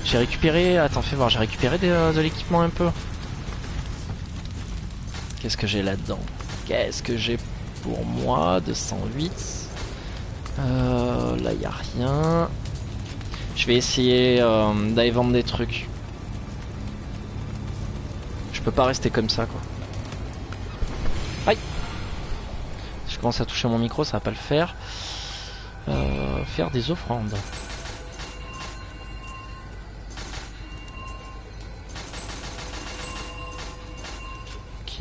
J'ai récupéré... Attends, fais voir, j'ai récupéré de l'équipement un peu. Qu'est-ce que j'ai là-dedans? Qu'est-ce que j'ai pour moi? 208. Là, y a rien. Je vais essayer d'aller vendre des trucs. Je peux pas rester comme ça, quoi. Aïe! Je commence à toucher mon micro, ça va pas le faire. Faire des offrandes.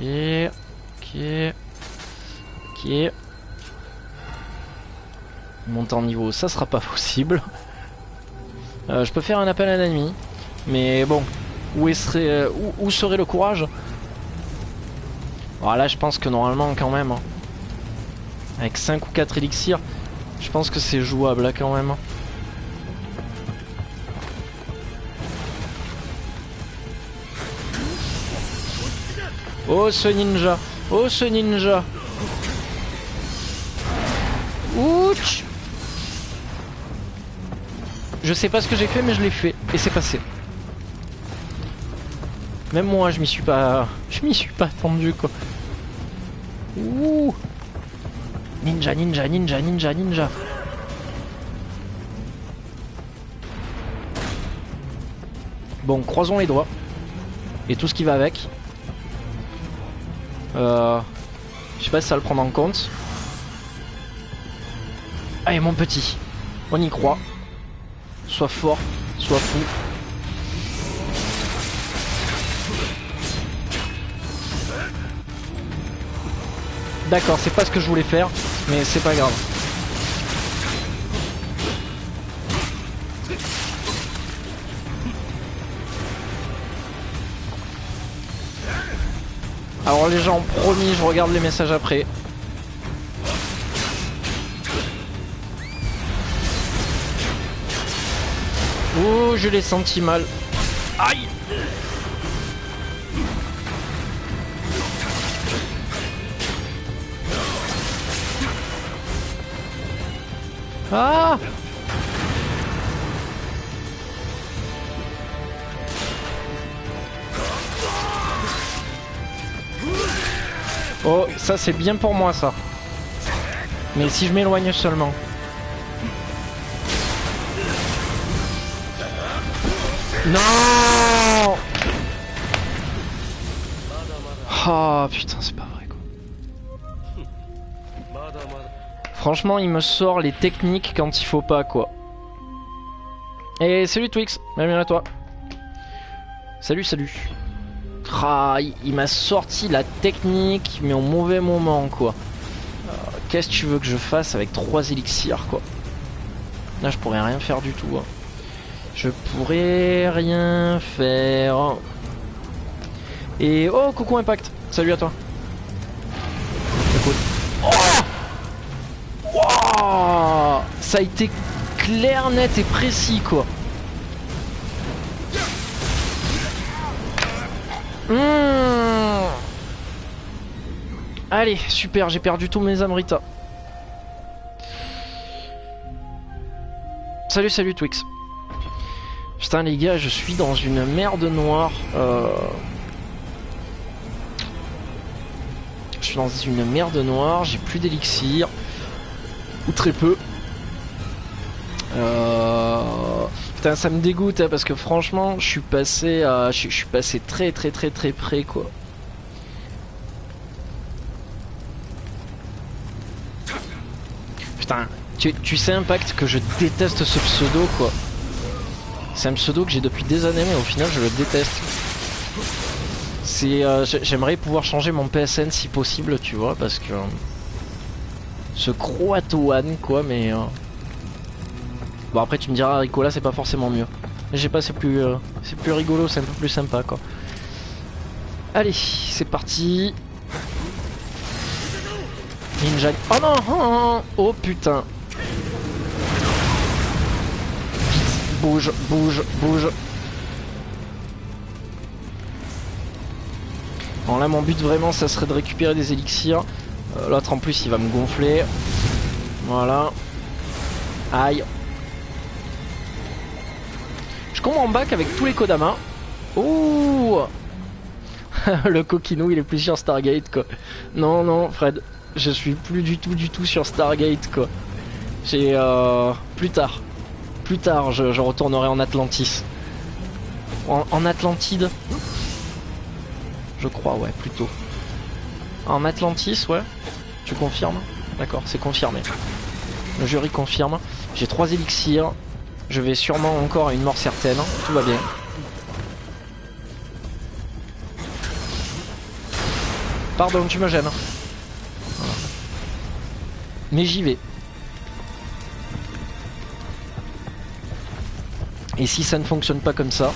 Ok. Monter en niveau, ça sera pas possible. Je peux faire un appel à l'ennemi. Mais bon, où serait le courage? Alors là, je pense que normalement, quand même, hein, avec 5 ou 4 élixirs, je pense que c'est jouable là quand même. Oh ce ninja! Oh ce ninja! Ouch! Je sais pas ce que j'ai fait mais je l'ai fait et c'est passé. Même moi je m'y suis pas attendu quoi. Ouh! Ninja, ninja, ninja, ninja, ninja. Bon, croisons les doigts. Et tout ce qui va avec. Je sais pas si ça va le prendre en compte. Allez mon petit, on y croit. Sois fort, sois fou. D'accord, c'est pas ce que je voulais faire, mais c'est pas grave. Alors les gens, promis, je regarde les messages après. Oh, je l'ai senti mal. Aïe! Ah! Oh, ça c'est bien pour moi ça. Mais si je m'éloigne seulement. Non! Oh putain, c'est pas vrai quoi. Franchement, il me sort les techniques quand il faut pas quoi. Et salut Twix, bienvenue à toi. Salut, salut. Ah, il m'a sorti la technique, mais au mauvais moment quoi. Qu'est-ce que tu veux que je fasse avec 3 élixirs quoi? Là, je pourrais rien faire du tout. Hein. Je pourrais rien faire. Et oh, coucou Impact. Salut à toi. Écoute. Oh, wow, ça a été clair, net et précis quoi. Allez, super, j'ai perdu tous mes Amrita. Salut, salut Twix. Putain les gars, je suis dans une merde noire. Je suis dans une merde noire, j'ai plus d'élixir. Ou très peu. Putain, ça me dégoûte hein, parce que franchement, je suis passé à... Je suis passé très près quoi. Putain, tu sais Impact que je déteste ce pseudo quoi. C'est un pseudo que j'ai depuis des années mais au final je le déteste. C'est j'aimerais pouvoir changer mon PSN si possible tu vois parce que ce Croatoan quoi mais bon après tu me diras Ricola c'est pas forcément mieux. Mais j'ai pas c'est plus rigolo, c'est un peu plus sympa quoi. Allez c'est parti. Ninja. Oh non oh, oh putain. Bouge, bouge, bouge. Bon là mon but vraiment ça serait de récupérer des élixirs. L'autre en plus il va me gonfler. Voilà. Aïe. Je combo en back avec tous les Kodama. Ouh. Le coquinou il est plus sur Stargate quoi. Non non Fred, je suis plus du tout sur Stargate quoi. J'ai plus tard je retournerai en Atlantis. En Atlantide. Je crois ouais plutôt. En Atlantis ouais. Tu confirmes? D'accord, c'est confirmé. Le jury confirme. J'ai 3 élixirs. Je vais sûrement encore à une mort certaine. Tout va bien. Pardon, tu me gênes. Voilà. Mais j'y vais. Et si ça ne fonctionne pas comme ça,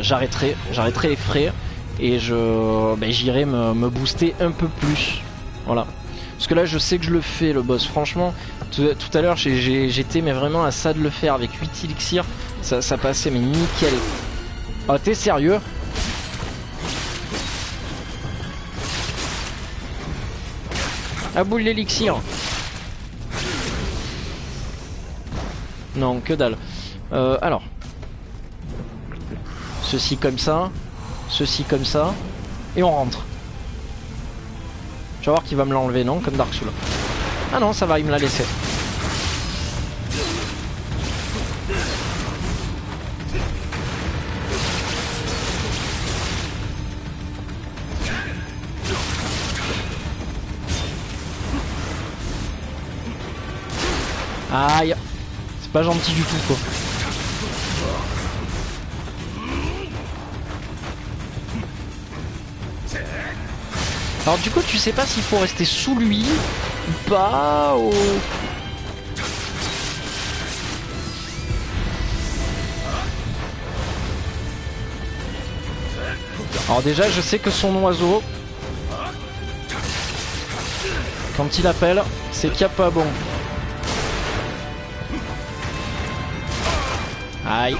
j'arrêterai les frais et j'irai me booster un peu plus. Voilà. Parce que là je sais que je le fais le boss. Franchement, tout à l'heure j'étais mais vraiment à ça de le faire avec 8 élixirs. Ça passait mais nickel. Ah t'es sérieux? À boule l'élixir. Non, que dalle. Alors. Ceci comme ça. Ceci comme ça. Et on rentre. Tu vas voir qu'il va me l'enlever, non? Comme Dark Souls. Ah non, ça va, il me l'a laissé. Aïe. C'est pas gentil du tout quoi. Alors du coup tu sais pas s'il faut rester sous lui ou pas ou... Alors déjà je sais que son oiseau, quand il appelle, c'est qu'il n'y a pas bon. Aïe.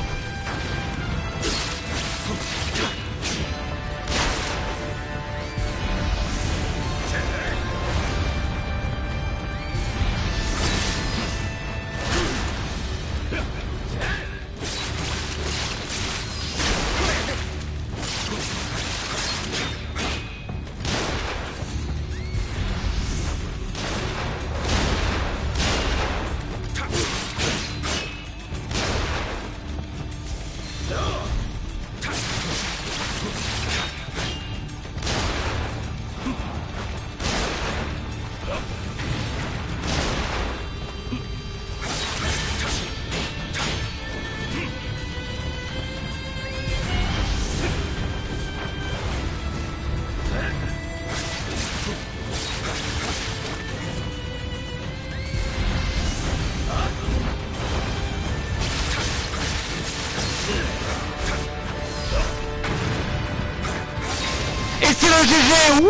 GG.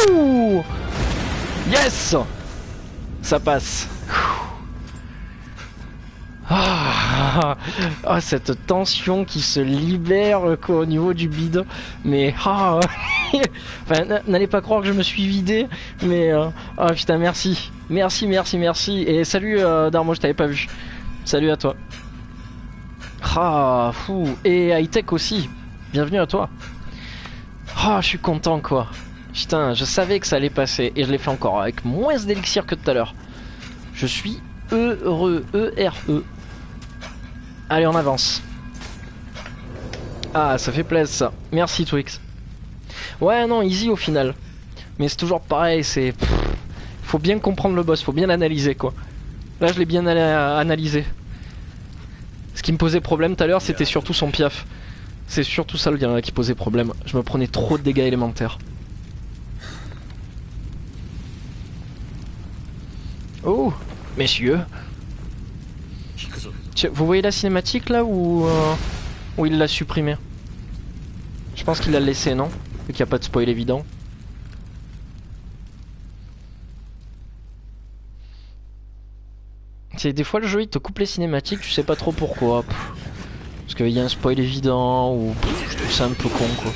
Wouh. Yes. Ça passe. Ah, cette tension qui se libère quoi, au niveau du bide. Mais enfin, n'allez pas croire que je me suis vidé. Mais putain, merci. Merci. Et salut Darmo, je t'avais pas vu. Salut à toi. Ah, fou. Et Hightech aussi. Bienvenue à toi. Ah, je suis content quoi. Putain, je savais que ça allait passer. Et je l'ai fait encore avec moins d'élixir que tout à l'heure. Je suis heureux. E-R-E. Allez, on avance. Ah, ça fait plaisir ça. Merci Twix. Ouais, non, easy au final. Mais c'est toujours pareil, c'est... Faut bien comprendre le boss, faut bien l'analyser quoi. Là, je l'ai bien analysé. Ce qui me posait problème tout à l'heure, c'était surtout son piaf. C'est surtout ça le lien qui posait problème. Je me prenais trop de dégâts élémentaires. Oh, messieurs. Vous voyez la cinématique là ou il l'a supprimé? Je pense qu'il l'a laissé, non? Vu qu'il n'y a pas de spoil évident. C'est des fois le jeu il te coupe les cinématiques, tu sais pas trop pourquoi. Parce qu'il y a un spoil évident ou je trouve ça un peu con quoi.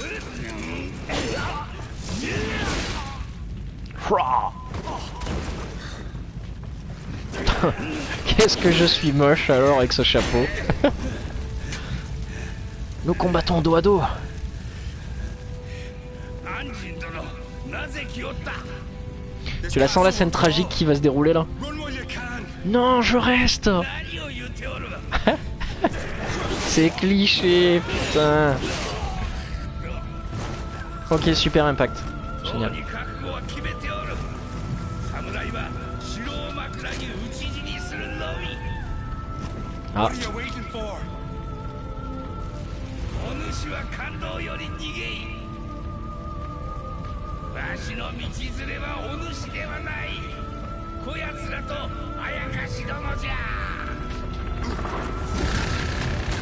Qu'est-ce que je suis moche alors avec ce chapeau. Nous combattons dos à dos. Tu la sens la scène tragique qui va se dérouler là? Non, je reste. C'est cliché, putain. Ok, super impact. Génial. Ah.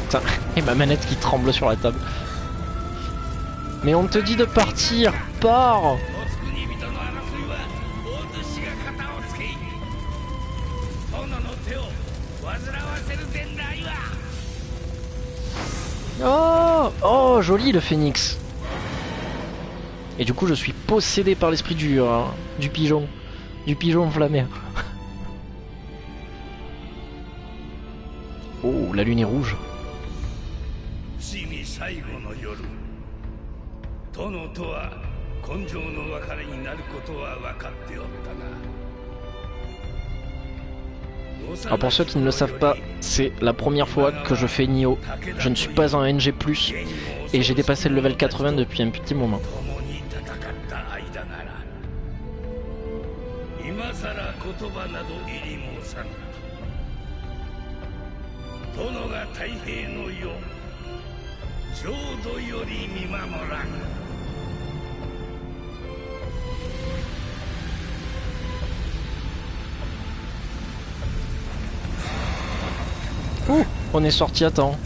Putain, et ma manette qui tremble sur la table. Mais on te dit de partir, pars. Oh, joli le phénix. Et du coup je suis possédé par l'esprit du pigeon. Du pigeon enflammé. Oh, la lune est rouge. Alors pour ceux qui ne le savent pas, c'est la première fois que je fais Nioh. Je ne suis pas en NG+, et j'ai dépassé le level 80 depuis un petit moment. Ouh, on est sorti à temps.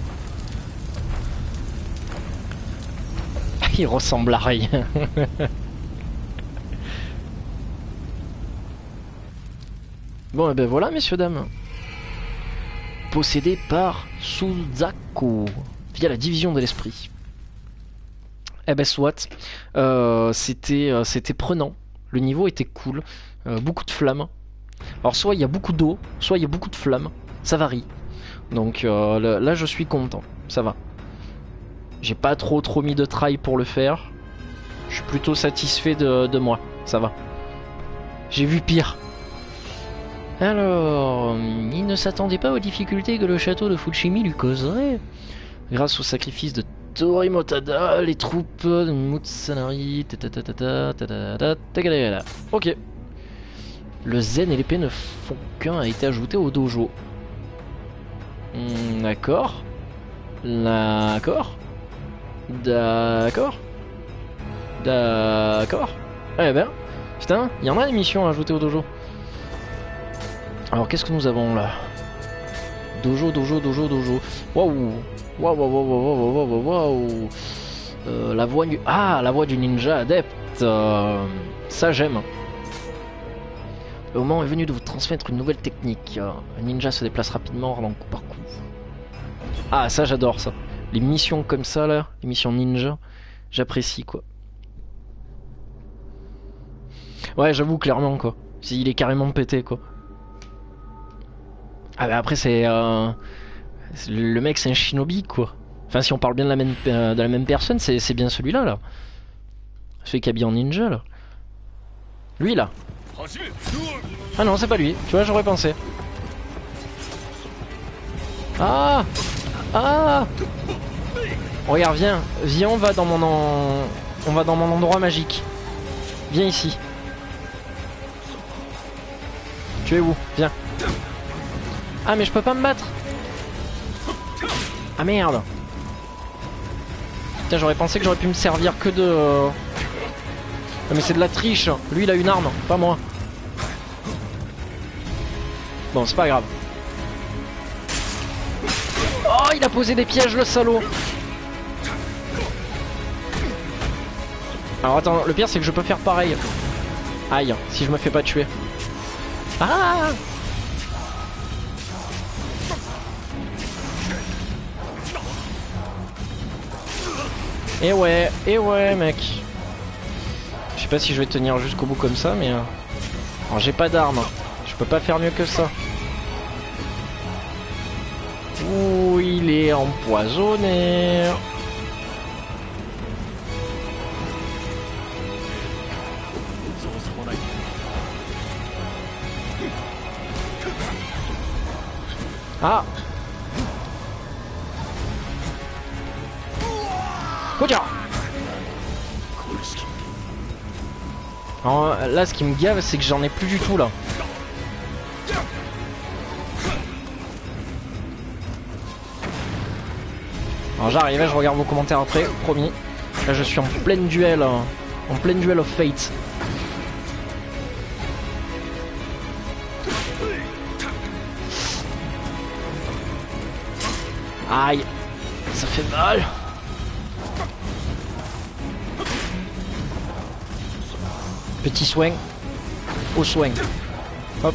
Il ressemble à rien. Bon, et ben voilà, messieurs, dames. Possédé par Suzaku via la division de l'esprit. Eh ben soit, c'était prenant. Le niveau était cool. Beaucoup de flammes. Alors soit il y a beaucoup d'eau, soit il y a beaucoup de flammes. Ça varie. Donc là je suis content. Ça va. J'ai pas trop mis de try pour le faire. Je suis plutôt satisfait de moi. Ça va. J'ai vu pire. Alors, il ne s'attendait pas aux difficultés que le château de Fushimi lui causerait. Grâce au sacrifice de Torimotada, les troupes de Mutsanari... Ok. Le zen et l'épée ne font qu'un a été ajouté au dojo. D'accord. D'accord. D'accord. D'accord. Eh ben, putain, il y en a des missions à ajouter au dojo. Alors qu'est-ce que nous avons là? Dojo. Waouh. Waouh. La voix du... Ah, la voix du ninja adepte. Ça j'aime. Le moment est venu de vous transmettre une nouvelle technique. Un ninja se déplace rapidement en allant coup par coup. Ah, ça j'adore ça. Les missions comme ça là, les missions ninja, j'apprécie quoi. Ouais, j'avoue clairement quoi. Il est carrément pété quoi. Ah bah après c'est le mec c'est un shinobi quoi. Enfin si on parle bien de la même personne, c'est bien celui-là là. Celui qui est habillé en ninja là. Lui là. Ah non c'est pas lui, tu vois j'aurais pensé. Ah. Regarde viens on va dans mon endroit magique. Viens ici. Tu es où? Viens. Ah mais je peux pas me battre. Ah merde. Putain j'aurais pensé que j'aurais pu me servir que de... Ah, mais c'est de la triche. Lui il a une arme, pas moi. Bon c'est pas grave. Oh il a posé des pièges le salaud. Alors attends, le pire c'est que je peux faire pareil. Aïe, si je me fais pas tuer. Ah. Et ouais mec. Je sais pas si je vais tenir jusqu'au bout comme ça mais... Alors j'ai pas d'armes. Je peux pas faire mieux que ça. Ouh il est empoisonné. Ah. Alors là ce qui me gave c'est que j'en ai plus du tout là. Alors j'arrive, je regarde vos commentaires après, promis. Là je suis en plein duel, en plein duel of fate. Aïe, ça fait mal. Petit soin, au soin. Hop.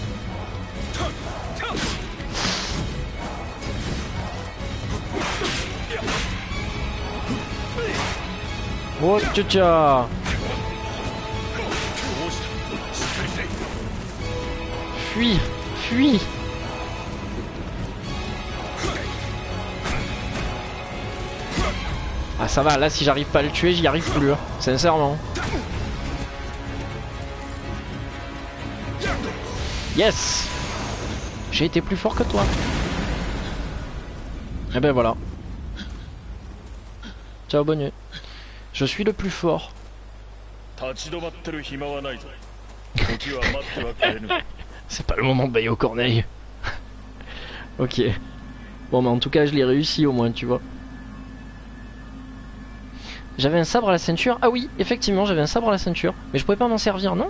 Oh tcha. Fuis, fuis. Ah ça va, là si j'arrive pas à le tuer, j'y arrive plus, hein. Sincèrement. Yes! J'ai été plus fort que toi. Et ben voilà. Ciao, bonne nuit. Je suis le plus fort. C'est pas le moment de bailler aux corneilles. Ok. Bon, mais en tout cas, je l'ai réussi au moins, tu vois. J'avais un sabre à la ceinture. Ah oui, effectivement, j'avais un sabre à la ceinture. Mais je pouvais pas m'en servir, non?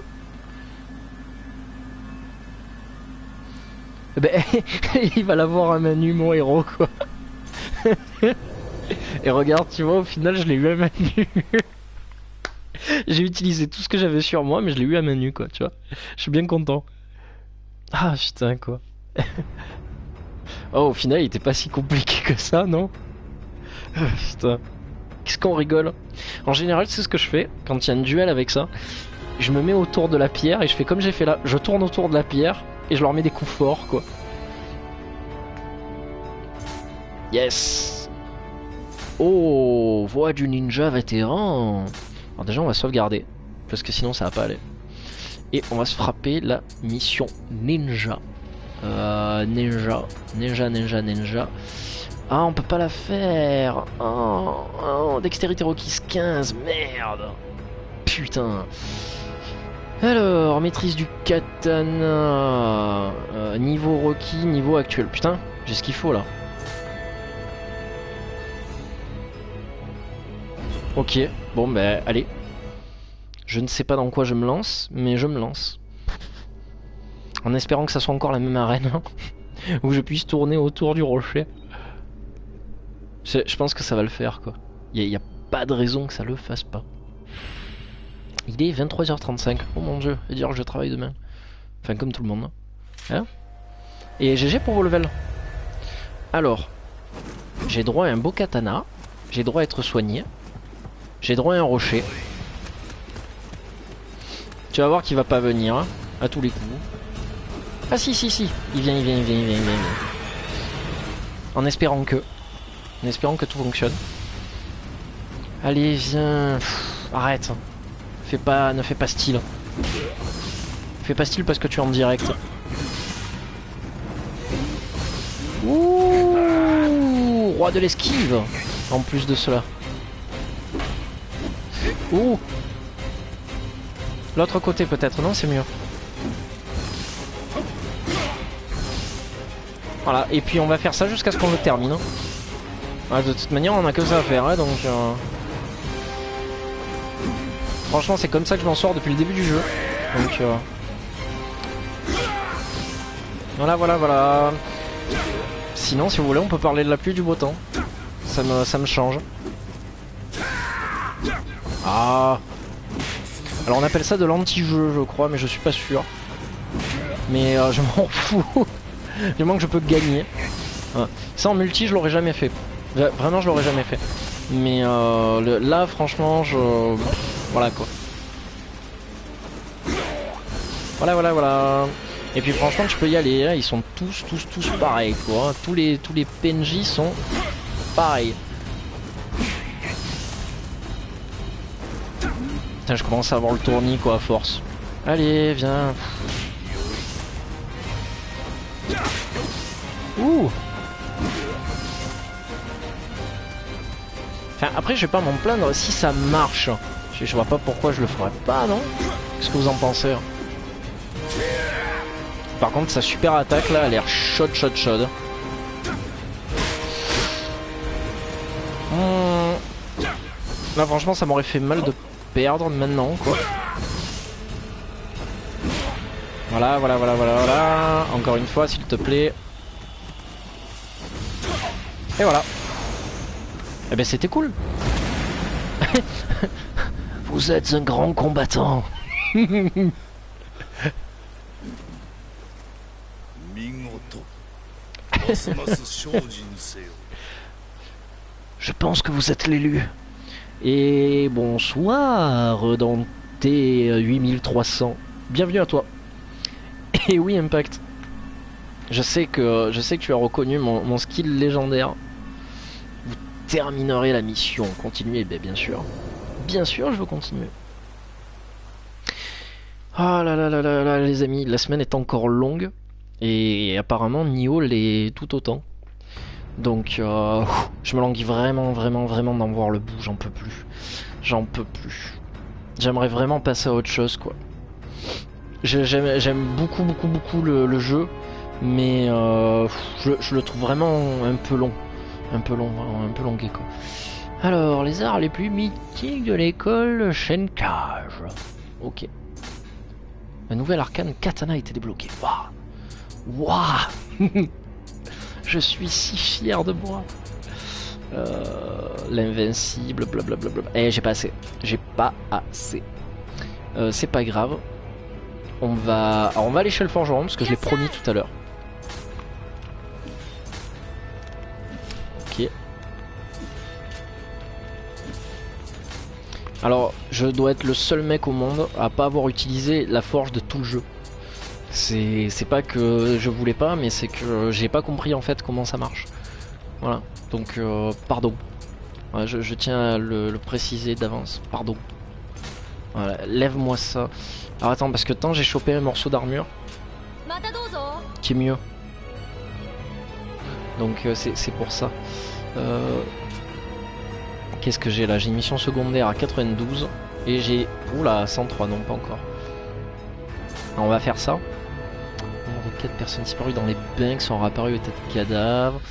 Ben, il va l'avoir à main nue, mon héros, quoi. Et regarde, tu vois, au final, je l'ai eu à main nue. J'ai utilisé tout ce que j'avais sur moi, mais je l'ai eu à main nue, quoi, tu vois. Je suis bien content. Ah, putain, quoi. Oh, au final, il était pas si compliqué que ça, non? Putain. Qu'est-ce qu'on rigole? En général, c'est ce que je fais quand il y a un duel avec ça. Je me mets autour de la pierre et je fais comme j'ai fait là. Je tourne autour de la pierre et je leur mets des coups forts, quoi. Yes! Oh, voix du ninja vétéran. Alors déjà, on va sauvegarder parce que sinon ça va pas aller. Et on va se frapper la mission ninja. Ninja. Ah, on peut pas la faire. Oh, dextérité requise 15, merde. Putain. Alors, maîtrise du katana. Niveau requis, niveau actuel. Putain, j'ai ce qu'il faut là. Ok, bon bah allez. Je ne sais pas dans quoi je me lance, mais je me lance. En espérant que ça soit encore la même arène. Où je puisse tourner autour du rocher. Je pense que ça va le faire, quoi. Il y a pas de raison que ça le fasse pas. Il est 23h35. Oh mon dieu, et dire que je travaille demain. Enfin, comme tout le monde. Hein? Et GG pour vos levels. Alors, j'ai droit à un beau katana. J'ai droit à être soigné. J'ai droit à un rocher. Tu vas voir qu'il va pas venir, hein, à tous les coups. Ah si. Il vient. En espérant que tout fonctionne. Allez, viens. Pff, arrête. Ne fais pas style. Fais pas style parce que tu es en direct. Ouh, roi de l'esquive. En plus de cela. Ouh. L'autre côté peut-être, non? C'est mieux. Voilà, et puis on va faire ça jusqu'à ce qu'on le termine. Ouais, de toute manière, on a que ça à faire, hein, donc... Franchement, c'est comme ça que je m'en sors depuis le début du jeu. Donc... Voilà. Sinon, si vous voulez, on peut parler de la pluie et du beau temps. Ça me change. Ah. Alors on appelle ça de l'anti-jeu, je crois, mais je suis pas sûr. Mais je m'en fous. Du moment que je peux gagner. Ça en multi, je l'aurais jamais fait. Vraiment, je l'aurais jamais fait. Mais là, franchement, voilà quoi. Voilà. Et puis franchement, tu peux y aller. Hein. Ils sont tous pareils, quoi. Tous les PNJ sont pareils. Putain, je commence à avoir le tournis, quoi, à force. Allez, viens. Ouh. Enfin, après, je vais pas m'en plaindre si ça marche. Je vois pas pourquoi je le ferais pas, non? Qu'est-ce que vous en pensez? Par contre, sa super attaque, là, a l'air chaude. Là, franchement, ça m'aurait fait mal de perdre maintenant, quoi. Voilà. Encore une fois, s'il te plaît. Et voilà. Eh ben, c'était cool. Vous êtes un grand combattant. Je pense que vous êtes l'élu. Et bonsoir dans tes 8300. Bienvenue à toi. Et oui, Impact. Je sais que tu as reconnu mon skill légendaire. Vous terminerez la mission. Continuez, bien sûr. Bien sûr, je veux continuer. Ah là là là là là, les amis, la semaine est encore longue. Et apparemment, Nioh l'est tout autant. Donc, je me languis vraiment, vraiment, vraiment d'en voir le bout. J'en peux plus. J'en peux plus. J'aimerais vraiment passer à autre chose, quoi. J'aime beaucoup, beaucoup, beaucoup le jeu. Mais je le trouve vraiment un peu long. Un peu long, vraiment, un peu longué, quoi. Alors, les arts les plus mythiques de l'école Shenkage. Ok. La nouvelle arcane katana a été débloquée. Waouh. Waouh. Je suis si fier de moi. L'invincible, blablabla. Eh, j'ai pas assez. J'ai pas assez. C'est pas grave. Alors, on va aller chez le forgeron parce que je l'ai promis tout à l'heure. Ok. Alors, je dois être le seul mec au monde à pas avoir utilisé la forge de tout le jeu. C'est pas que je voulais pas, mais c'est que j'ai pas compris en fait comment ça marche. Voilà, donc pardon. Voilà, je tiens à le préciser d'avance, pardon. Voilà, lève-moi ça. Alors attends, parce que tant j'ai chopé un morceau d'armure qui est mieux. Donc c'est pour ça. Qu'est-ce que j'ai là? J'ai une mission secondaire à 92 et j'ai... Oula, 103, non pas encore. Alors, on va faire ça. Nombre de 4 personnes disparues dans les bains qui sont réapparues au état de cadavre.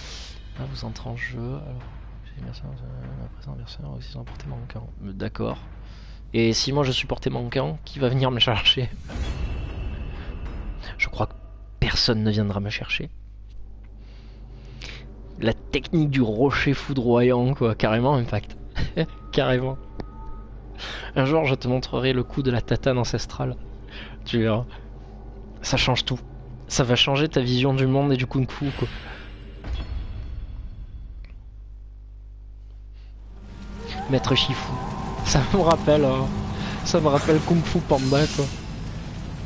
Là vous entrez en jeu. Alors, j'ai la présence mercenaire aussi sont portés manquant. D'accord. Et si moi je suis porté manquant, qui va venir me chercher? Je crois que personne ne viendra me chercher. La technique du rocher foudroyant, quoi, carrément Impact. Carrément. Un jour je te montrerai le coup de la tatane ancestrale. Tu verras. Ça change tout. Ça va changer ta vision du monde et du kung fu, quoi. Maître Shifu. Ça me rappelle Kung Fu Panda, quoi.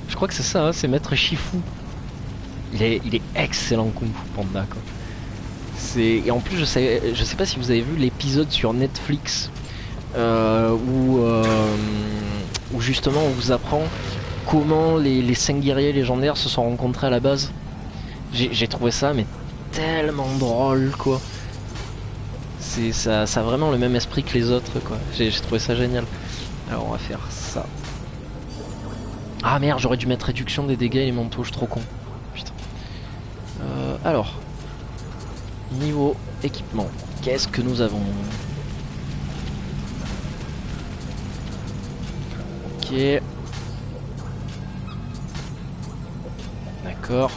Je crois que c'est ça, hein, c'est Maître Shifu. Il est excellent Kung Fu Panda, quoi. Et en plus je sais pas si vous avez vu l'épisode sur Netflix où justement on vous apprend comment les 5 guerriers légendaires se sont rencontrés à la base. J'ai trouvé ça mais tellement drôle, quoi. Ça a vraiment le même esprit que les autres, quoi. J'ai trouvé ça génial. Alors on va faire ça. Ah merde, j'aurais dû mettre réduction des dégâts et les manteaux, je suis trop con. Putain. Alors. Niveau équipement. Qu'est-ce que nous avons? Ok. D'accord.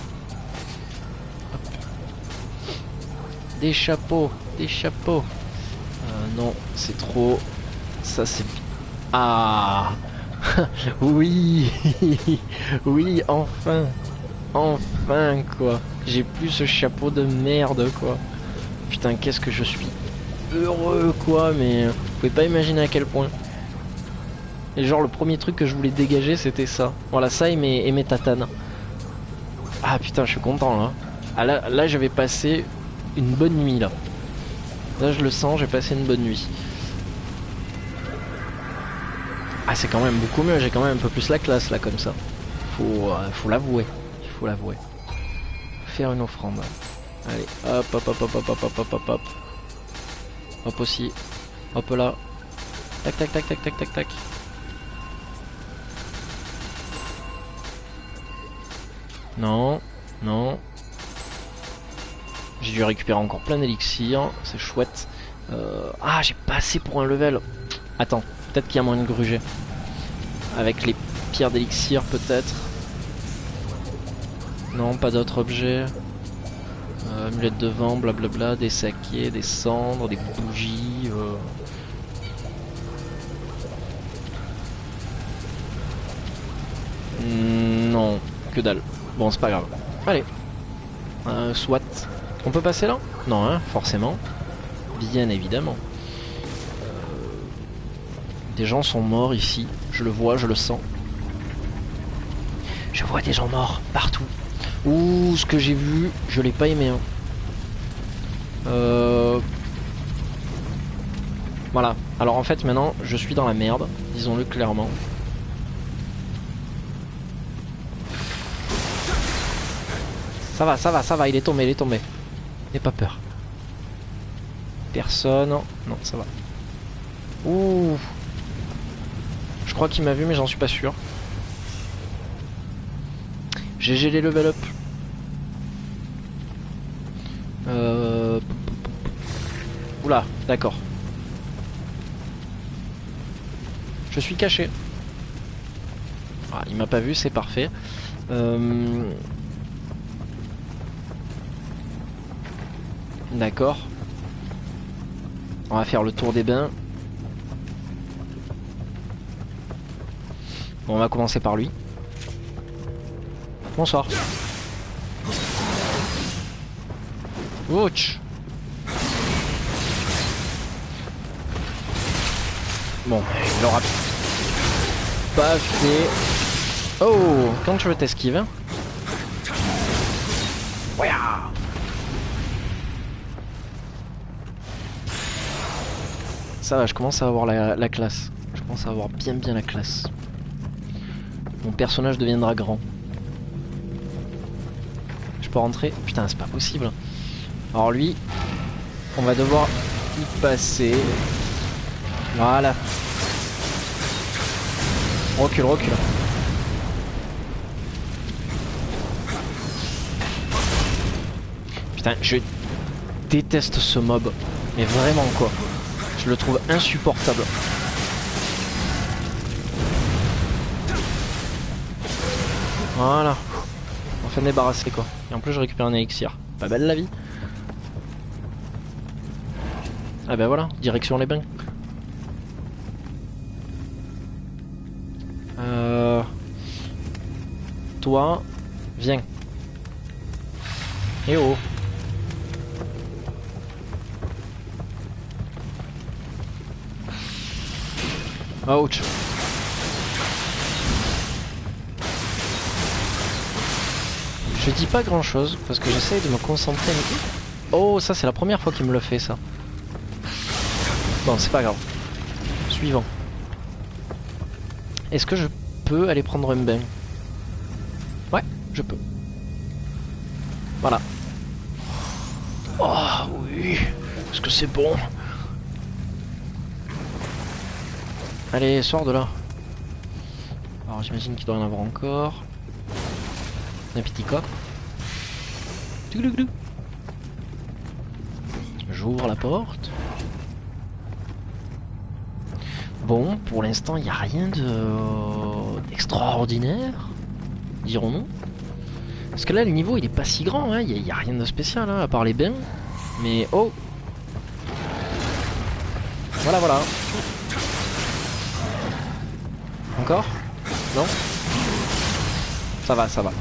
Des chapeaux. Des chapeaux. Non, c'est trop. Ça c'est... Ah. Oui. Oui, enfin. Enfin, quoi. J'ai plus ce chapeau de merde, quoi. Putain, qu'est-ce que je suis heureux, quoi. Mais vous pouvez pas imaginer à quel point. Et genre, le premier truc que je voulais dégager, c'était ça. Voilà, ça et mes tatanes. Ah putain, je suis content, là. Ah, là je vais passer une bonne nuit, là. Là, je le sens, j'ai passé une bonne nuit. Ah, c'est quand même beaucoup mieux, j'ai quand même un peu plus la classe, là, comme ça. Faut l'avouer. Il faut l'avouer. Faire une offrande. Allez, hop, hop, hop, hop, hop, hop, hop, hop, hop. Hop aussi. Hop là. Tac, tac, tac, tac, tac, tac, tac. Non, non. J'ai dû récupérer encore plein d'élixirs, c'est chouette. Ah, j'ai pas assez pour un level. Attends, peut-être qu'il y a moyen de gruger. Avec les pierres d'élixir, peut-être. Non, pas d'autres objets. Amulette de vent, blablabla, des sakés, des cendres, des bougies. Non, que dalle. Bon, c'est pas grave. Allez. Soit. On peut passer là? Non, hein, forcément. Bien évidemment. Des gens sont morts ici. Je le vois, je le sens. Je vois des gens morts partout. Ouh, ce que j'ai vu, je l'ai pas aimé. Hein. Voilà. Alors en fait, maintenant, je suis dans la merde. Disons-le clairement. Ça va, ça va, ça va, il est tombé, il est tombé. N'aie pas peur. Personne. Non, ça va. Ouh. Je crois qu'il m'a vu, mais j'en suis pas sûr. GG les level up. Oula, d'accord. Je suis caché. Ah, il m'a pas vu, c'est parfait. D'accord. On va faire le tour des bains. Bon, on va commencer par lui. Bonsoir. Ouch. Bon, il aura pas fait... Oh, quand tu veux t'esquiver. Ouais. Ça va, je commence à avoir la classe. Je commence à avoir bien la classe. Mon personnage deviendra grand. Je peux rentrer? Putain, c'est pas possible. Alors lui, on va devoir y passer. Voilà. Recule, recule. Putain, je déteste ce mob. Mais vraiment quoi. Je le trouve insupportable. Voilà. Enfin débarrassé quoi. Et en plus je récupère un élixir. Pas belle la vie. Ah bah voilà, direction les bains. Toi, viens. Eh oh. Ouch. Je dis pas grand chose parce que j'essaye de me concentrer. Oh, ça c'est la première fois qu'il me le fait ça. Bon, c'est pas grave. Suivant. Est-ce que je peux aller prendre un bain? Ouais, je peux. Voilà. Oh oui, est-ce que c'est bon? Allez, sors de là. Alors j'imagine qu'il doit y en avoir encore. Un petit cop. J'ouvre la porte. Bon, pour l'instant, il n'y a rien d'extraordinaire, dirons-nous. Parce que là, le niveau, il est pas si grand, hein. Il n'y a rien de spécial, hein, à part les bains. Mais oh! Voilà, voilà. Encore? Non? Ça va, ça va.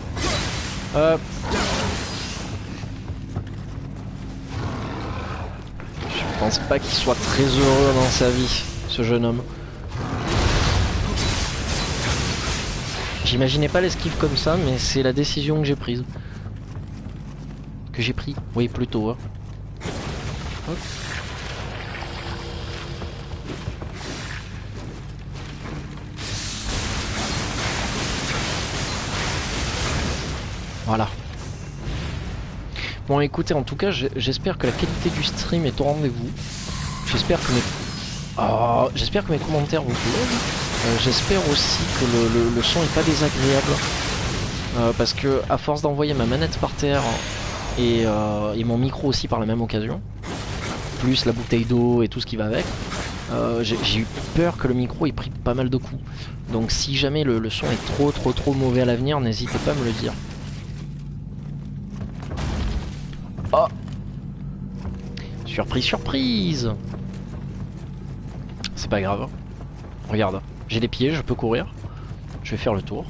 Je pense pas qu'il soit très heureux dans sa vie, ce jeune homme. J'imaginais pas l'esquive comme ça, mais c'est la décision que j'ai prise. Que j'ai pris? Oui, plutôt. Hein. Hop. Voilà. Bon écoutez, en tout cas j'espère que la qualité du stream est au rendez-vous. J'espère que mes commentaires vous plaisent. J'espère aussi que le son est pas désagréable. Parce que à force d'envoyer ma manette par terre et mon micro aussi par la même occasion, plus la bouteille d'eau et tout ce qui va avec, j'ai eu peur que le micro ait pris pas mal de coups. Donc si jamais le son est trop mauvais à l'avenir, n'hésitez pas à me le dire. Oh! Surprise, surprise! C'est pas grave. Regarde, j'ai les pieds, je peux courir. Je vais faire le tour.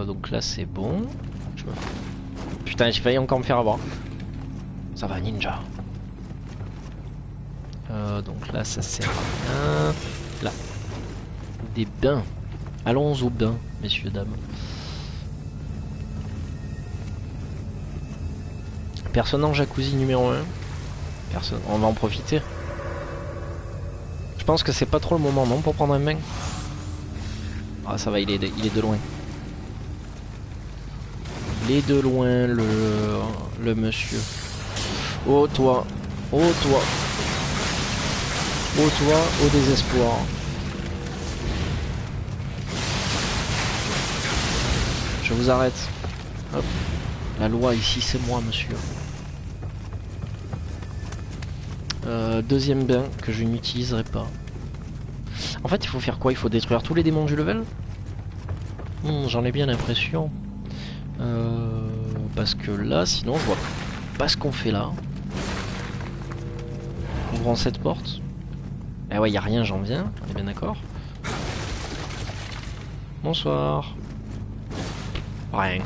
Donc là c'est bon. Putain, j'ai failli encore me faire avoir. Ça va, ninja. Donc là ça sert à rien. Là. Des bains. Allons aux bains, messieurs, dames. Personne en jacuzzi numéro 1. Personne. On va en profiter. Je pense que c'est pas trop le moment, non, pour prendre un bain. Ah ça va, il est de loin. Il est de loin le monsieur. Oh toi. Oh toi. Oh toi, au désespoir. Je vous arrête. Hop. La loi ici c'est moi monsieur. Deuxième bain que je n'utiliserai pas. En fait il faut faire quoi? Il faut détruire tous les démons du level? J'en ai bien l'impression. Parce que là sinon je vois pas ce qu'on fait là. Ouvrons cette porte. Eh ouais, y a rien, j'en viens, on est bien d'accord. Bonsoir. Rien.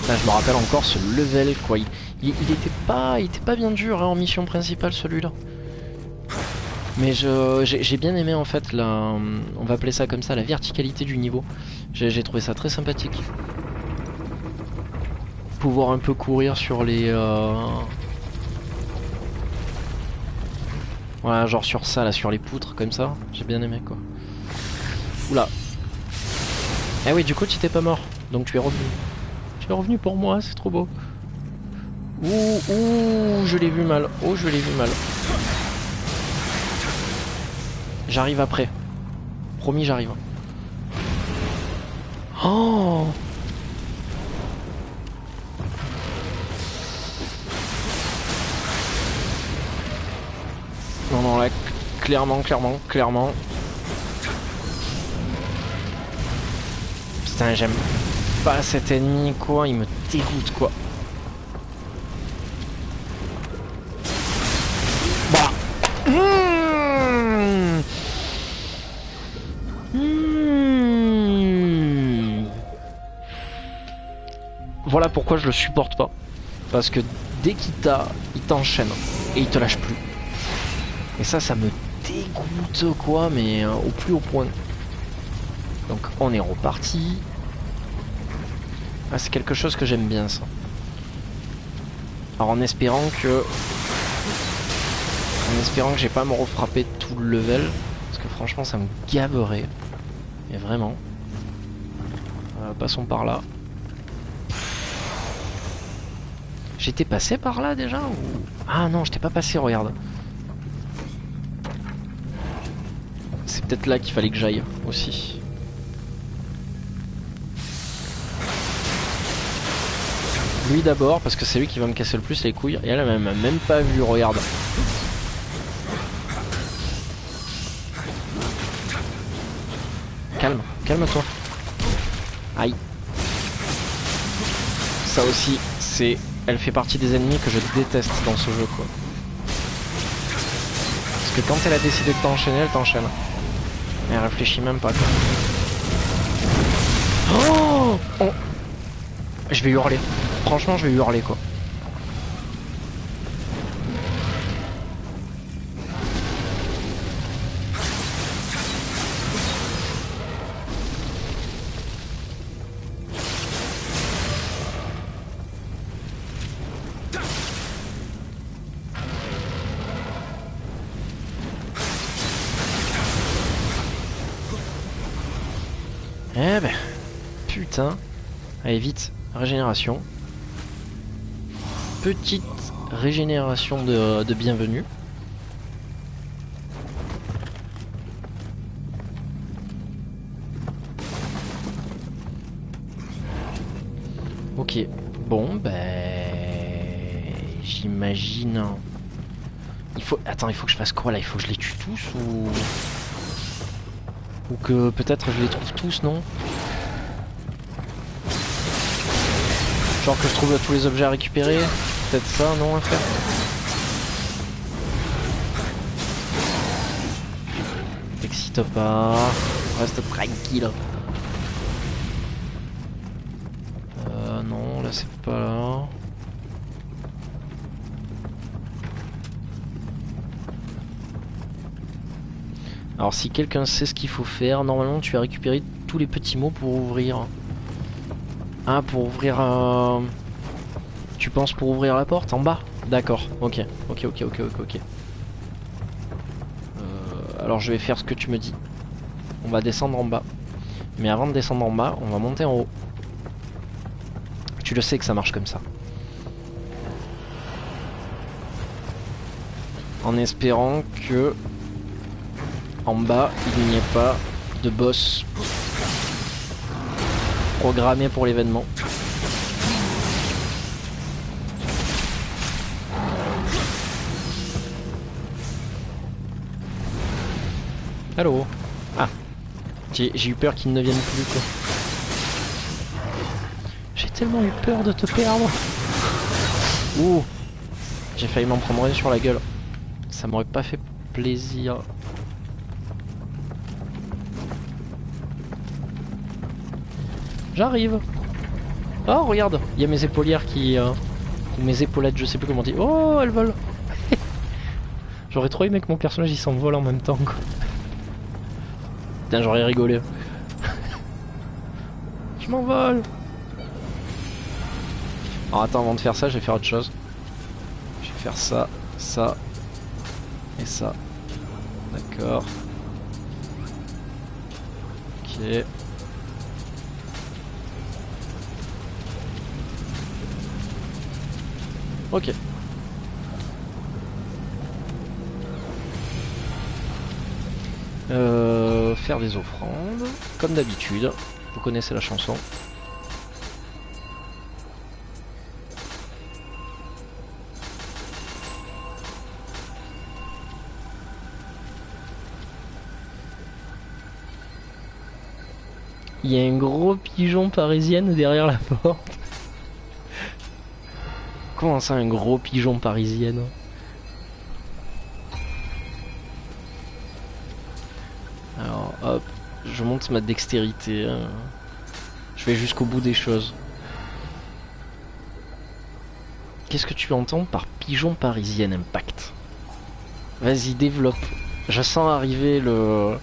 Là, je me rappelle encore ce level quoi. Il était pas bien dur hein, en mission principale celui-là. Mais j'ai bien aimé en fait la, on va appeler ça comme ça, la verticalité du niveau. J'ai trouvé ça très sympathique. Pouvoir un peu courir sur les voilà, genre sur ça là, sur les poutres comme ça, j'ai bien aimé quoi. Oula. Eh oui, du coup tu t'es pas mort, donc tu es revenu. Tu es revenu pour moi, c'est trop beau. Ouh, je l'ai vu mal. Oh, je l'ai vu mal. J'arrive après. Promis, j'arrive. Oh! Non, non, là, clairement. Putain, j'aime pas cet ennemi, quoi. Il me dégoûte, quoi. Bah. Voilà pourquoi je le supporte pas. Parce que dès qu'il il t'enchaîne et il te lâche plus. Et ça me dégoûte quoi, mais au plus haut point. Donc on est reparti. Ah, c'est quelque chose que j'aime bien ça. Alors en espérant que j'ai pas à me refrapper tout le level. Parce que franchement ça me gaverait. Mais vraiment. Passons par là. J'étais passé par là déjà ou... Ah non, j'étais pas passé, regarde. C'est peut-être là qu'il fallait que j'aille aussi. Lui d'abord, parce que c'est lui qui va me casser le plus les couilles. Et elle m'a même pas vu, regarde. Calme, calme-toi. Aïe. Ça aussi, c'est... Elle fait partie des ennemis que je déteste dans ce jeu, quoi. Parce que quand elle a décidé de t'enchaîner, elle t'enchaîne. Elle réfléchit même pas, quoi. Oh, oh. Je vais hurler. Franchement, je vais hurler, quoi. Eh ben, putain. Allez, vite, régénération. Petite régénération de bienvenue. Ok, bon, ben... J'imagine... Il faut... Attends, il faut que je fasse quoi là? Il faut que je les tue tous ou... Ou que peut-être je les trouve tous, non? Genre que je trouve tous les objets à récupérer? Peut-être ça, non, à faire? T'excite pas, reste tranquille. Non, là c'est pas là. Alors si quelqu'un sait ce qu'il faut faire, normalement tu as récupéré tous les petits mots pour ouvrir. Ah, pour ouvrir... Tu penses pour ouvrir la porte en bas? D'accord, ok. Alors je vais faire ce que tu me dis. On va descendre en bas. Mais avant de descendre en bas, on va monter en haut. Tu le sais que ça marche comme ça. En espérant que en bas, il n'y ait pas de boss programmé pour l'événement. Allô? Ah, j'ai eu peur qu'il ne vienne plus quoi. J'ai tellement eu peur de te perdre. Ouh, j'ai failli m'en prendre une sur la gueule. Ça m'aurait pas fait plaisir. J'arrive. Oh regarde, il y a mes épaulières qui... ou mes épaulettes, je sais plus comment on dit. Oh, elles volent. J'aurais trop aimé que mon personnage il s'envole en même temps quoi. Putain, j'aurais rigolé. Je m'envole. Alors attends, avant de faire ça, je vais faire autre chose. Je vais faire ça, ça et ça. D'accord. Ok. Ok. Faire des offrandes, comme d'habitude. Vous connaissez la chanson. Il y a un gros pigeon parisienne derrière la porte. Comment ça, un gros pigeon parisienne? Alors, hop, je monte ma dextérité. Hein. Je vais jusqu'au bout des choses. Qu'est-ce que tu entends par pigeon parisienne impact? Vas-y, développe. Je sens arriver le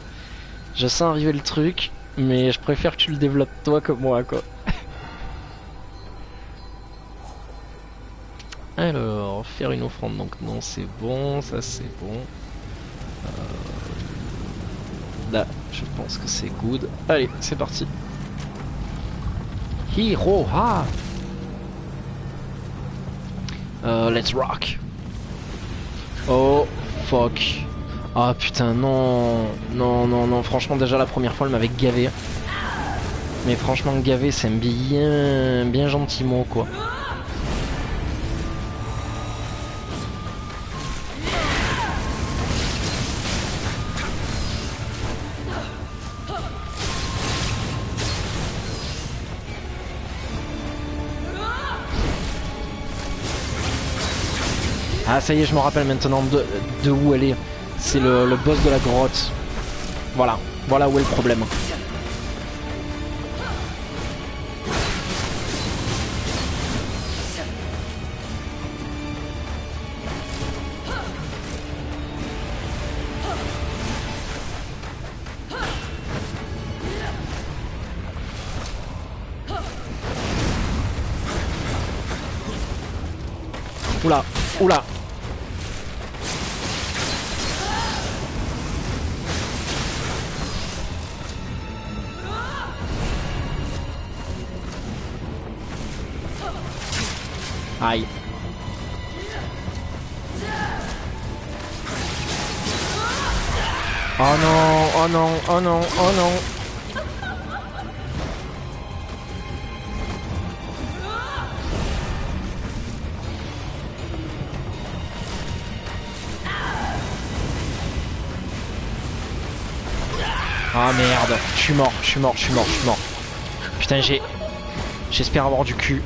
truc, mais je préfère que tu le développes toi que moi, quoi. Alors, faire une offrande, donc non, c'est bon, ça c'est bon. Là, je pense que c'est good. Allez, c'est parti. Hero ha. Let's rock. Oh fuck. Ah putain non. Non, franchement déjà la première fois elle m'avait gavé. Mais franchement gavé c'est un bien gentil mot quoi. Ah ça y est, je me rappelle maintenant de où elle est. C'est le boss de la grotte. Voilà où est le problème. Oula. Aïe. Oh non. Ah merde, je suis mort. Putain, j'espère avoir du cul.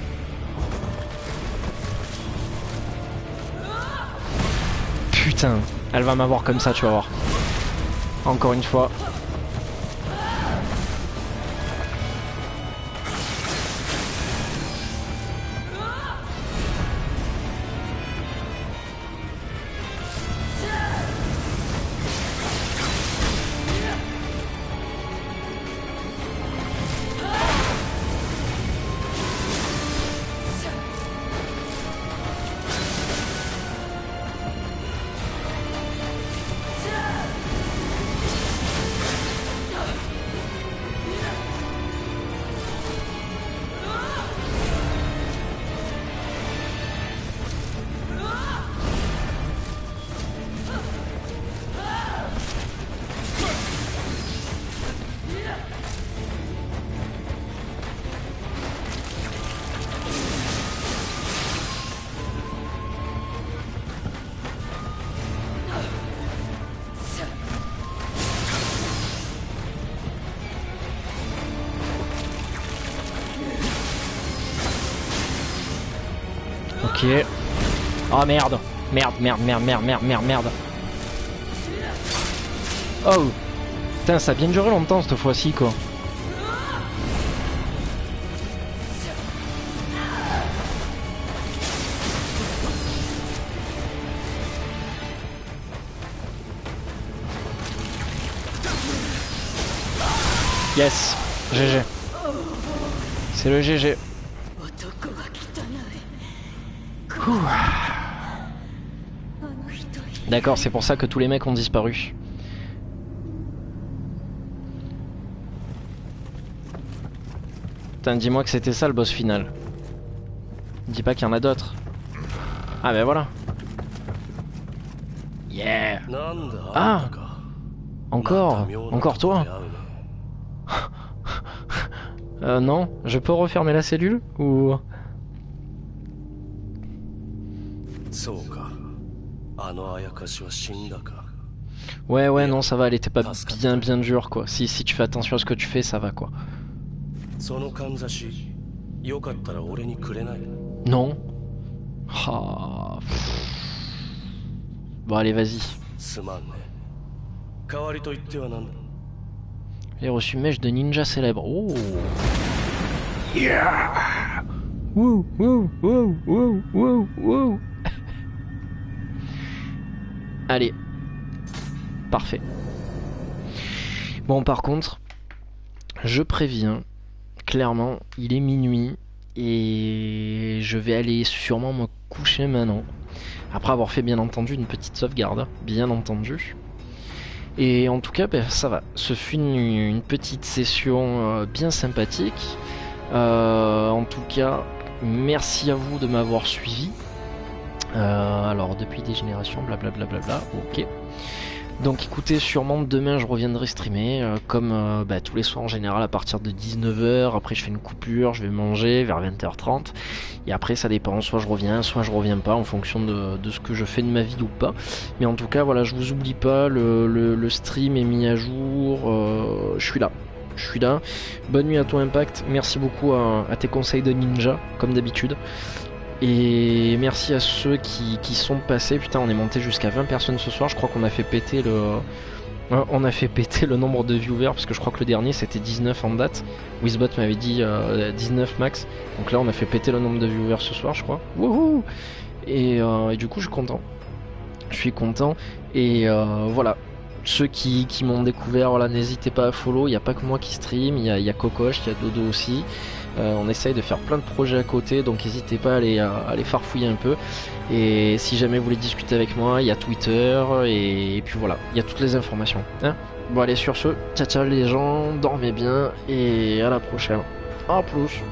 Putain, elle va m'avoir comme ça, tu vas voir. Encore une fois. Ok. Oh merde. Merde, merde, merde, merde, merde, merde, merde. Oh. Putain, ça a bien duré longtemps cette fois-ci quoi. Yes, GG. C'est le GG. D'accord, c'est pour ça que tous les mecs ont disparu. Putain, dis-moi que c'était ça le boss final. Dis pas qu'il y en a d'autres. Ah ben voilà. Yeah. Ah. Encore toi. Non, je peux refermer la cellule ou... Ouais, non, ça va, elle était pas bien dure quoi. Si tu fais attention à ce que tu fais, ça va quoi. Non. Ah. Bon, allez, vas-y. J'ai reçu mèche de ninja célèbre. Oh. Yeah. Wouh, wouh, wouh, wouh, wouh, wouh. Allez. Parfait. Bon, par contre, je préviens, clairement, il est minuit et je vais aller sûrement me coucher maintenant. Après avoir fait, bien entendu, une petite sauvegarde, bien entendu. Et en tout cas, ben, ça va. Ce fut une petite session bien sympathique. En tout cas, merci à vous de m'avoir suivi. Alors, depuis des générations, blablabla, ok. Donc écoutez, sûrement demain je reviendrai streamer, comme bah, tous les soirs en général à partir de 19 h. Après je fais une coupure, je vais manger vers 20 h 30. Et après ça dépend, soit je reviens, soit je reviens pas en fonction de ce que je fais de ma vie ou pas. Mais en tout cas voilà, je vous oublie pas, le stream est mis à jour, je suis là. Bonne nuit à toi Impact, merci beaucoup à tes conseils de ninja, comme d'habitude. Et merci à ceux qui sont passés. Putain, on est monté jusqu'à 20 personnes ce soir. Je crois qu'on a fait péter le nombre de viewers, parce que je crois que le dernier c'était 19 en date. Wizbot m'avait dit 19 max. Donc là on a fait péter le nombre de viewers ce soir, je crois. Wouhou. Et du coup je suis content. Et voilà. Ceux qui m'ont découvert, voilà, n'hésitez pas à follow. Il n'y a pas que moi qui stream, il y a Kokosh, il y a Dodo aussi. On essaye de faire plein de projets à côté, donc n'hésitez pas à aller farfouiller un peu. Et si jamais vous voulez discuter avec moi, il y a Twitter, et puis voilà, il y a toutes les informations. Hein, bon allez, sur ce, ciao les gens, dormez bien, et à la prochaine. A plus.